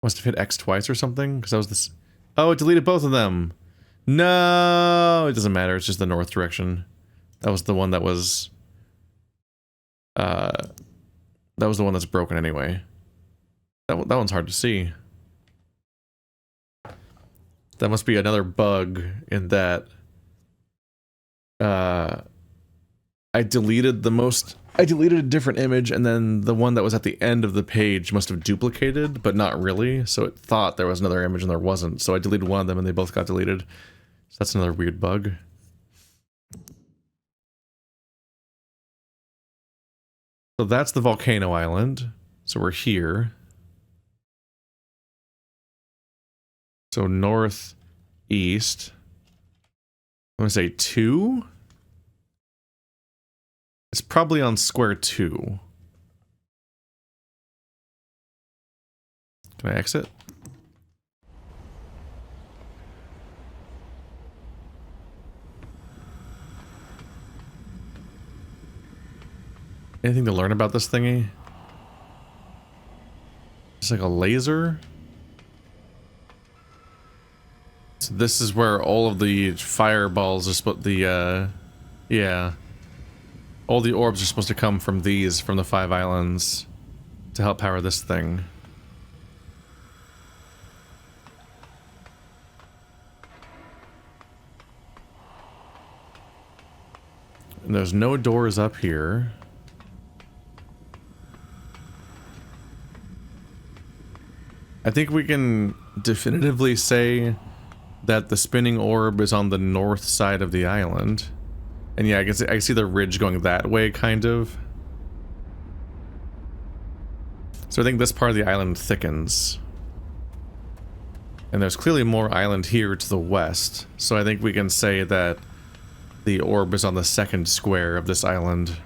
Must have hit X twice or something, because that was this. Oh, it deleted both of them. No, it doesn't matter. It's just the north direction. That was the one that was. That was the one that's broken anyway. That one's hard to see. That must be another bug in that I deleted a different image, and then the one that was at the end of the page must have duplicated, but not really. So it thought there was another image and there wasn't. So I deleted one of them and they both got deleted. So that's another weird bug. So that's the volcano island. So we're here. So northeast. I'm gonna say 2. It's probably on square 2. Can I exit? Anything to learn about this thingy? It's like a laser. So this is where all of the fireballs are supposed yeah. All the orbs are supposed to come from these, from the 5 islands, to help power this thing. And there's no doors up here. I think we can definitively say that the spinning orb is on the north side of the island. And yeah, I guess I see the ridge going that way, kind of. So I think this part of the island thickens. And there's clearly more island here to the west. So I think we can say that the orb is on the second square of this island.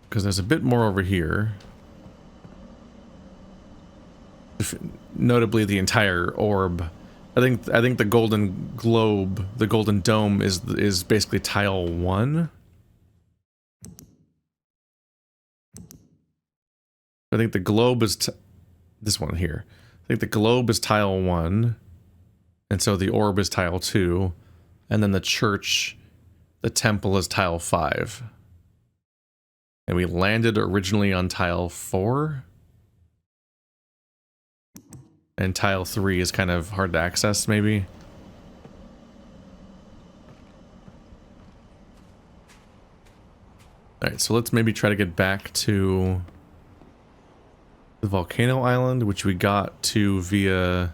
Because there's a bit more over here. Notably the entire orb. I think the golden globe, the golden dome is basically tile 1. I think the globe is this one here. I think the globe is tile 1, and so the orb is tile 2, and then the church, the temple is tile 5. And we landed originally on tile 4. And tile 3 is kind of hard to access, maybe. Alright, so let's maybe try to get back to the volcano island, which we got to via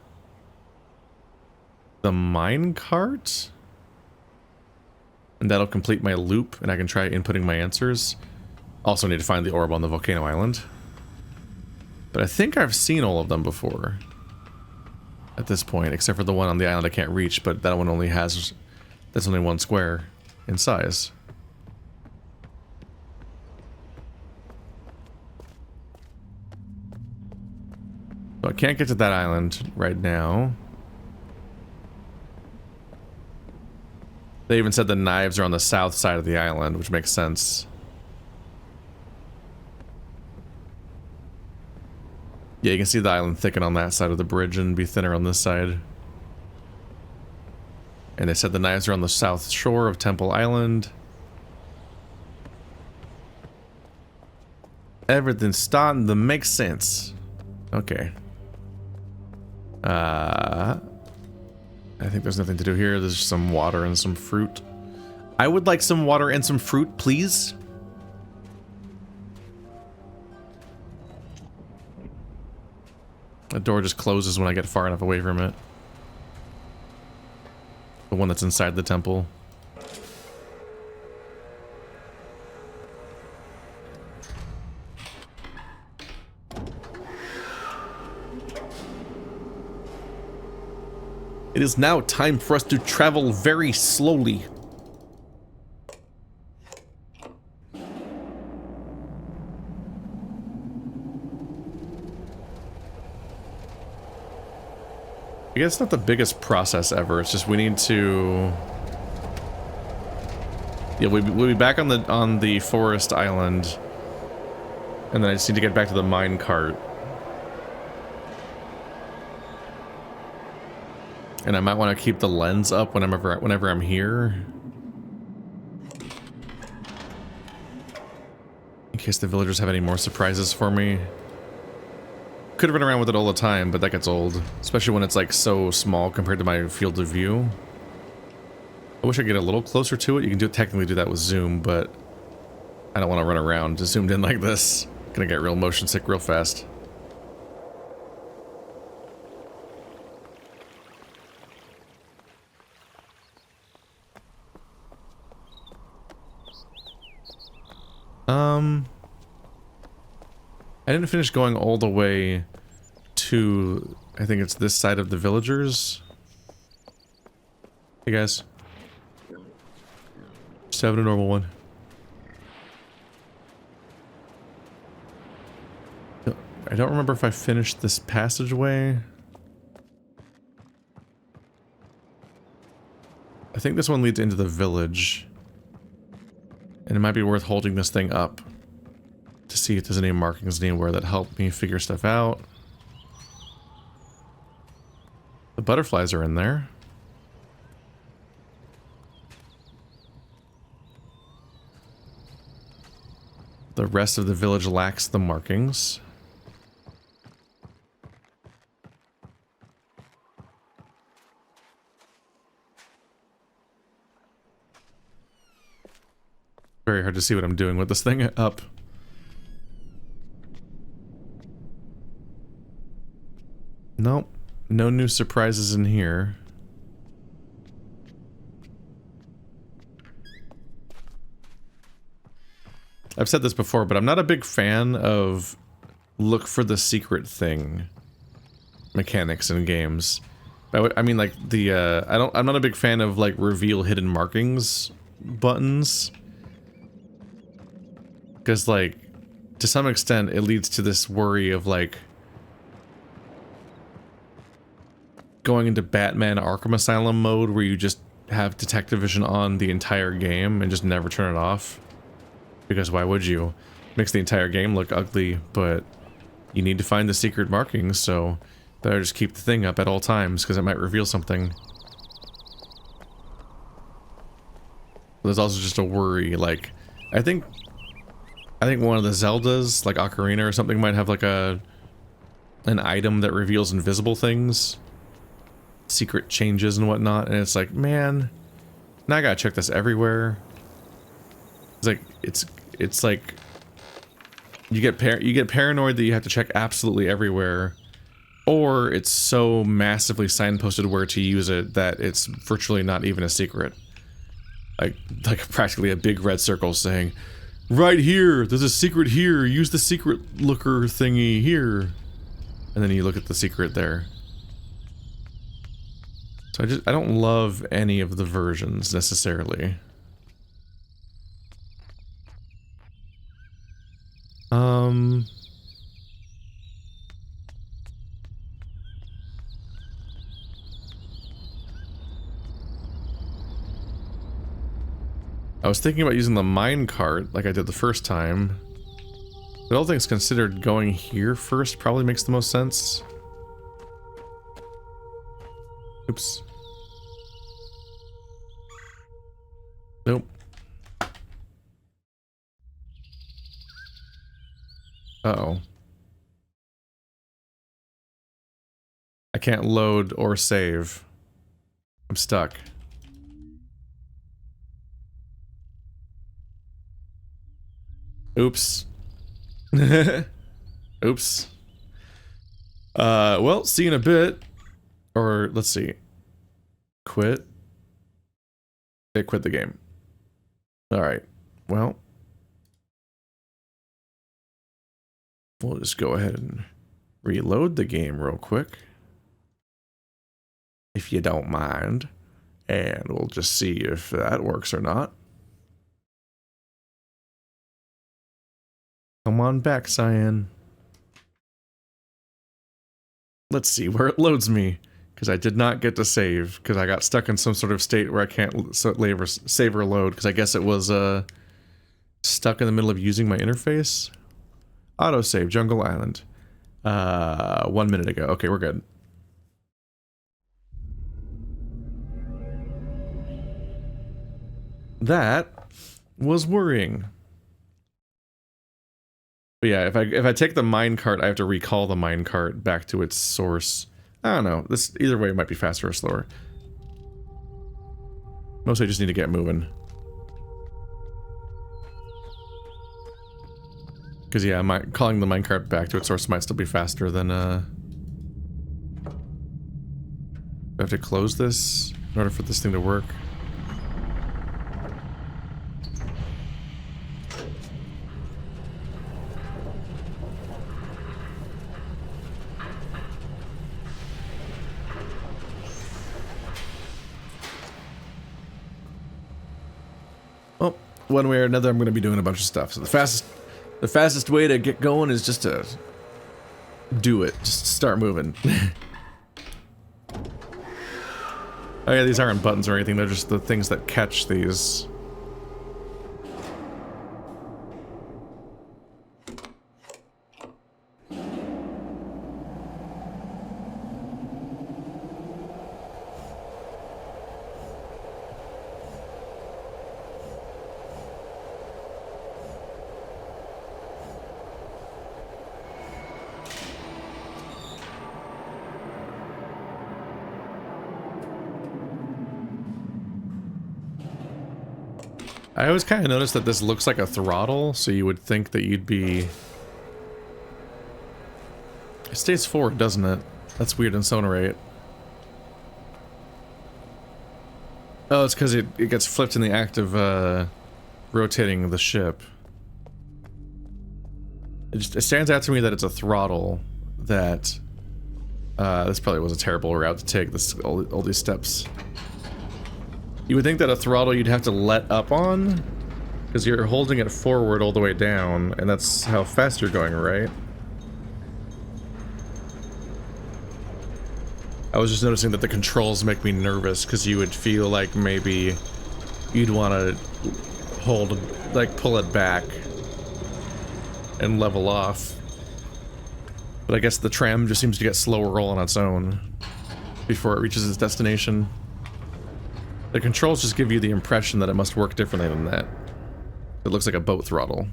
the minecart. And that'll complete my loop, and I can try inputting my answers. Also need to find the orb on the volcano island. But I think I've seen all of them before. At this point, except for the one on the island I can't reach, but that one only has... that's only 1 square in size. So I can't get to that island right now. They even said the knives are on the south side of the island, which makes sense. Yeah, you can see the island thicken on that side of the bridge and be thinner on this side. And they said the knives are on the south shore of Temple Island. Everything's starting to make sense. Okay. I think there's nothing to do here. There's some water and some fruit. I would like some water and some fruit, please. The door just closes when I get far enough away from it. The one that's inside the temple. It is now time for us to travel very slowly. I guess it's not the biggest process ever. It's just we need to... yeah, we'll be back on the forest island. And then I just need to get back to the mine cart. And I might want to keep the lens up whenever I'm here. In case the villagers have any more surprises for me. Could run around with it all the time, but that gets old. Especially when it's like so small compared to my field of view. I wish I could get a little closer to it. You can technically do that with zoom, but I don't want to run around just zoomed in like this. Gonna get real motion sick real fast. I didn't finish going all the way to, I think it's this side of the villagers. Hey guys. Just having a normal one. I don't remember if I finished this passageway. I think this one leads into the village. And it might be worth holding this thing up to see if there's any markings anywhere that help me figure stuff out. The butterflies are in there. The rest of the village lacks the markings. Very hard to see what I'm doing with this thing up. Nope. No new surprises in here. I've said this before, but I'm not a big fan of look for the secret thing mechanics in games. I mean, like the I'm not a big fan of like reveal hidden markings buttons, because like to some extent it leads to this worry of like going into Batman Arkham Asylum mode where you just have detective vision on the entire game and just never turn it off. Because why would you? Makes the entire game look ugly, but you need to find the secret markings, so better just keep the thing up at all times because it might reveal something. There's also just a worry, like I think one of the Zeldas, like Ocarina or something, might have like an item that reveals invisible things. Secret changes and whatnot, and it's like, man, now I gotta check this everywhere. It's like you get paranoid that you have to check absolutely everywhere, or it's so massively signposted where to use it that it's virtually not even a secret. Like practically a big red circle saying, right here, there's a secret here, use the secret looker thingy here. And then you look at the secret there. So I don't love any of the versions necessarily. I was thinking about using the mine cart like I did the first time. But all things considered, going here first probably makes the most sense. Oops. Nope. Uh-oh. I can't load or save. I'm stuck. Oops. Oops. Well, see you in a bit. Or, let's see. Quit. It quit the game. Alright. Well. We'll just go ahead and reload the game real quick. If you don't mind. And we'll just see if that works or not. Come on back, Cyan. Let's see where it loads me. Because I did not get to save. Because I got stuck in some sort of state where I can't save or load. Because I guess it was stuck in the middle of using my interface. Autosave, Jungle Island. 1 minute ago. Okay, we're good. That was worrying. But yeah, if I take the minecart, I have to recall the minecart back to its source. I don't know. This either way might be faster or slower. Mostly I just need to get moving. Because yeah, calling the minecart back to its source might still be faster than I have to close this in order for this thing to work. Well, one way or another, I'm going to be doing a bunch of stuff. So the fastest way to get going is just to do it. Just start moving. Oh yeah, these aren't buttons or anything. They're just the things that catch these. I always kind of noticed that this looks like a throttle, so you would think that you'd be... It stays forward, doesn't it? That's weird in Sonorate. Oh, it's because it gets flipped in the act of rotating the ship. It stands out to me that it's a throttle that... this probably was a terrible route to take, all these steps. You would think that a throttle you'd have to let up on, because you're holding it forward all the way down, and that's how fast you're going, right? I was just noticing that the controls make me nervous, because you would feel like maybe you'd want to pull it back and level off. But I guess the tram just seems to get slower all on its own before it reaches its destination. The controls just give you the impression that it must work differently than that. It looks like a boat throttle.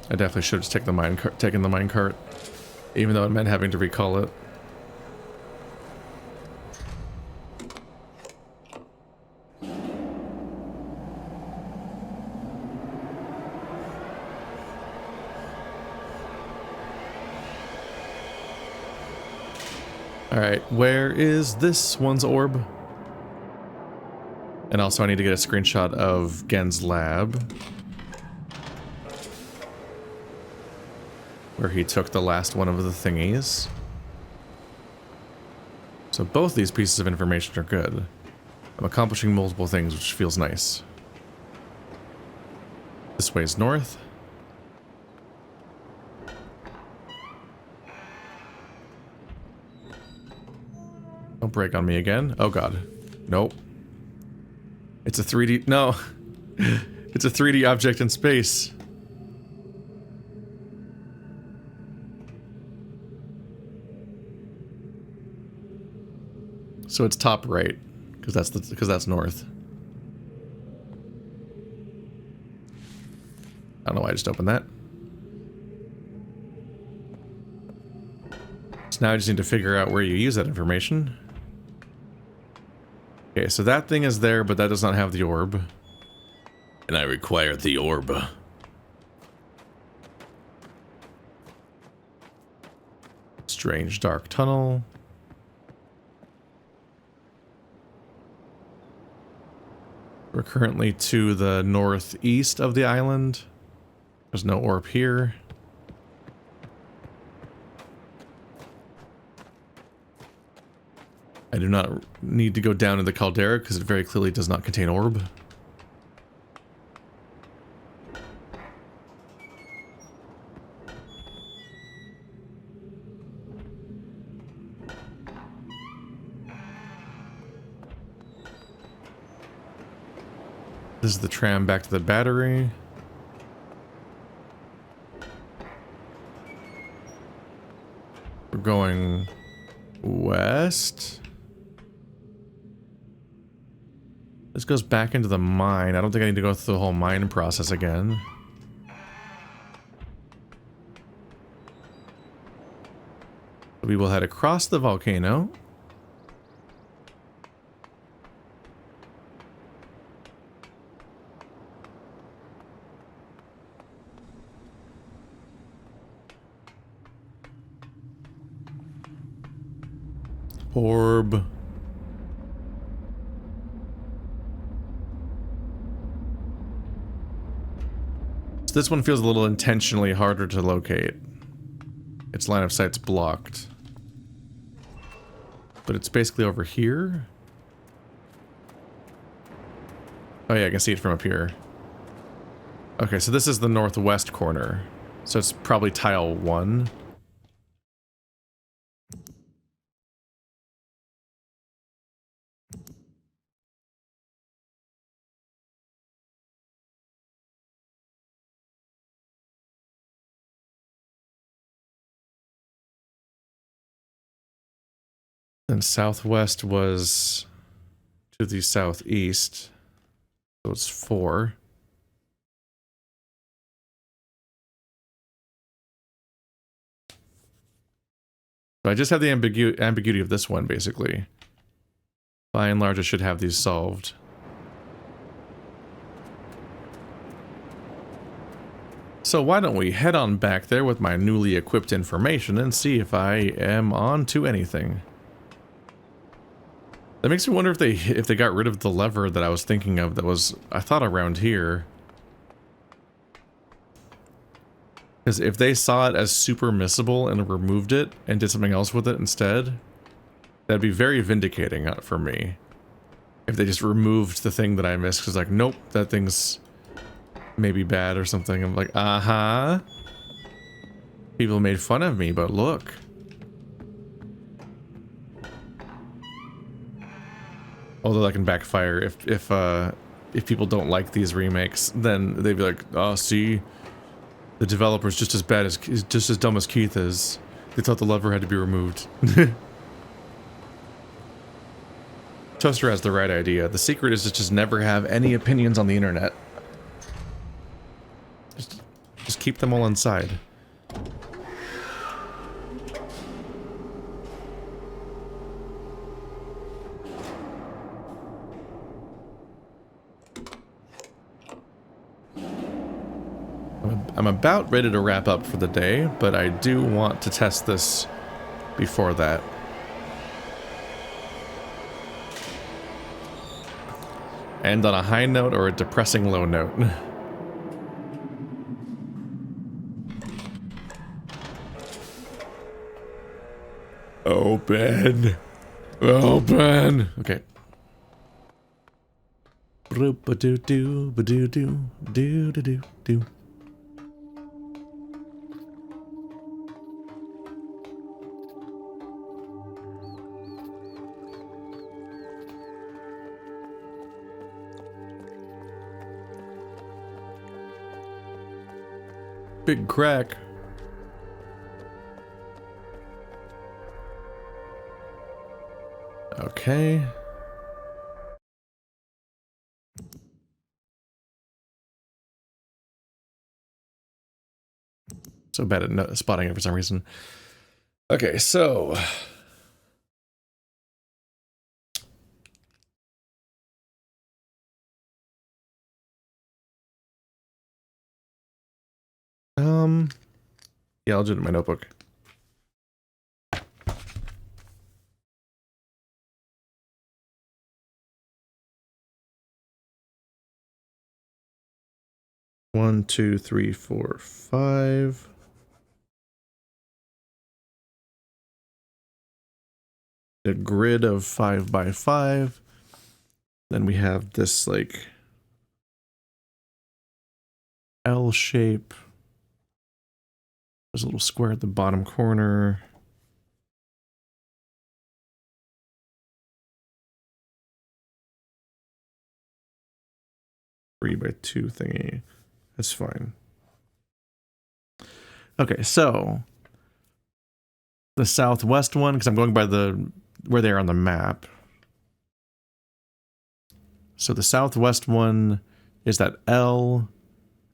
I definitely should have just taken the minecart, even though it meant having to recall it. Alright, where is this one's orb? And also I need to get a screenshot of Gehn's lab, where he took the last one of the thingies. So both these pieces of information are good. I'm accomplishing multiple things, which feels nice. This way's north. Don't break on me again. Oh god. Nope. It's a 3D... No. It's a 3D object in space. So it's top right, because that's north. I don't know why I just opened that. So now I just need to figure out where you use that information. Okay, so that thing is there, but that does not have the orb. And I require the orb. Strange dark tunnel. We're currently to the northeast of the island. There's no orb here. I do not need to go down to the caldera because it very clearly does not contain orb. This is the tram back to the battery. We're going west. This goes back into the mine. I don't think I need to go through the whole mine process again. We will head across the volcano. Orb. So this one feels a little intentionally harder to locate. Its line of sight's blocked. But it's basically over here. Oh yeah, I can see it from up here. Okay, so this is the northwest corner. So it's probably tile 1. And southwest was to the southeast. So it's 4. So I just have the ambiguity of this one, basically. By and large, I should have these solved. So why don't we head on back there with my newly equipped information and see if I am on to anything. That makes me wonder if they got rid of the lever that I was thinking of that was, I thought, around here. Because if they saw it as super missable and removed it and did something else with it instead, that'd be very vindicating for me. If they just removed the thing that I missed, because like, nope, that thing's maybe bad or something. I'm like, uh-huh. People made fun of me, but look. Although that can backfire if people don't like these remakes, then they'd be like, oh, see, the developer's just as bad as, just as dumb as Keith is. They thought the lever had to be removed. Toaster has the right idea. The secret is to just never have any opinions on the internet. Just keep them all inside. I'm about ready to wrap up for the day, but I do want to test this before that. End on a high note or a depressing low note. Open. Open. Okay. Ba-do-do, ba-do-do, do-do-do-do. Big crack. Okay. So bad at spotting it for some reason. Okay, so yeah, I'll do it in my notebook. One, two, three, four, 5. A grid of 5 by 5. Then we have this like L shape. There's a little square at the bottom corner. Three by 2 thingy. That's fine. Okay, so the southwest one, because I'm going by where they are on the map. So the southwest one is that L,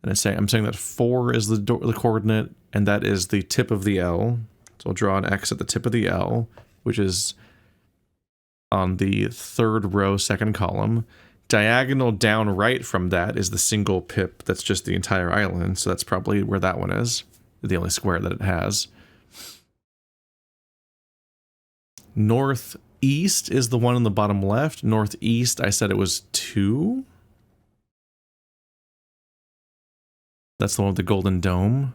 and I'm saying that 4 is the coordinate, and that is the tip of the L. So I'll draw an X at the tip of the L, which is on the 3rd row, 2nd column. Diagonal down right from that is the single pip that's just the entire island, so that's probably where that one is, the only square that it has. Northeast is the one on the bottom left. Northeast, I said it was 2. That's the one with the golden dome.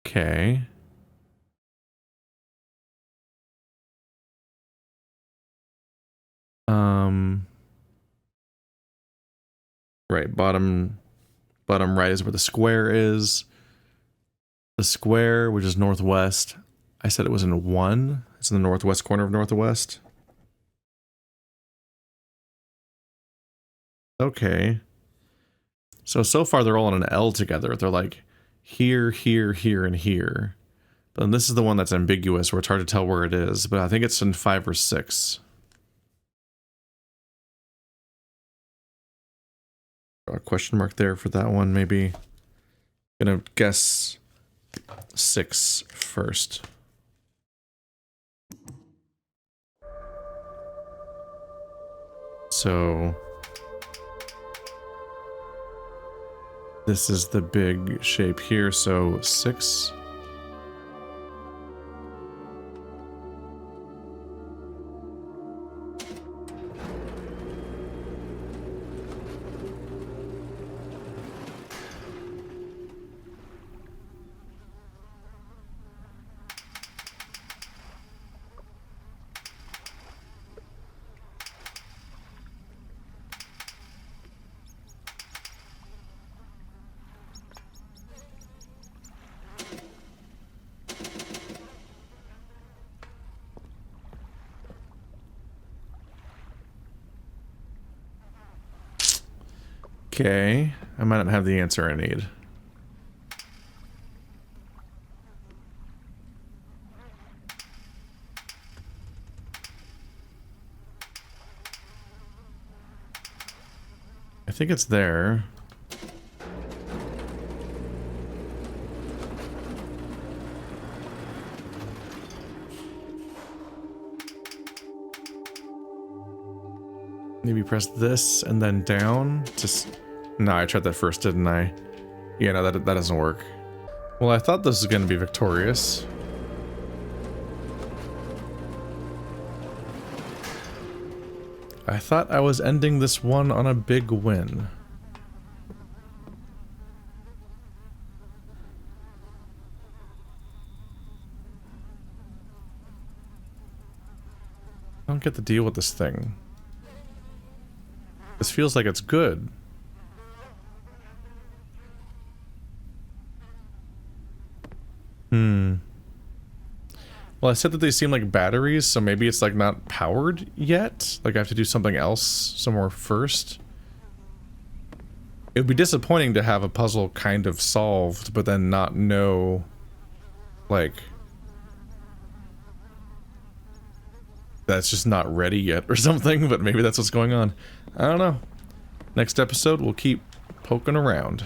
Okay. Right, bottom right is where the square is. The square, which is northwest, I said it was in 1. It's in the northwest corner of northwest. Okay. So far they're all on an L together. They're like here, here, here, and here. But then this is the one that's ambiguous, where it's hard to tell where it is. But I think it's in 5 or 6. A question mark there for that one, maybe. Gonna guess 6 first. So this is the big shape here, so 6. Okay, I might not have the answer I need. I think it's there. Maybe press this and then down. Just no, I tried that first, didn't I? Yeah, no, that doesn't work. Well, I thought this was going to be victorious. I thought I was ending this one on a big win. I don't get the deal with this thing. This feels like it's good. Well, I said that they seem like batteries, so maybe it's like not powered yet? Like I have to do something else somewhere first? It would be disappointing to have a puzzle kind of solved, but then not know, like, that's just not ready yet or something, but maybe that's what's going on. I don't know. Next episode, we'll keep poking around.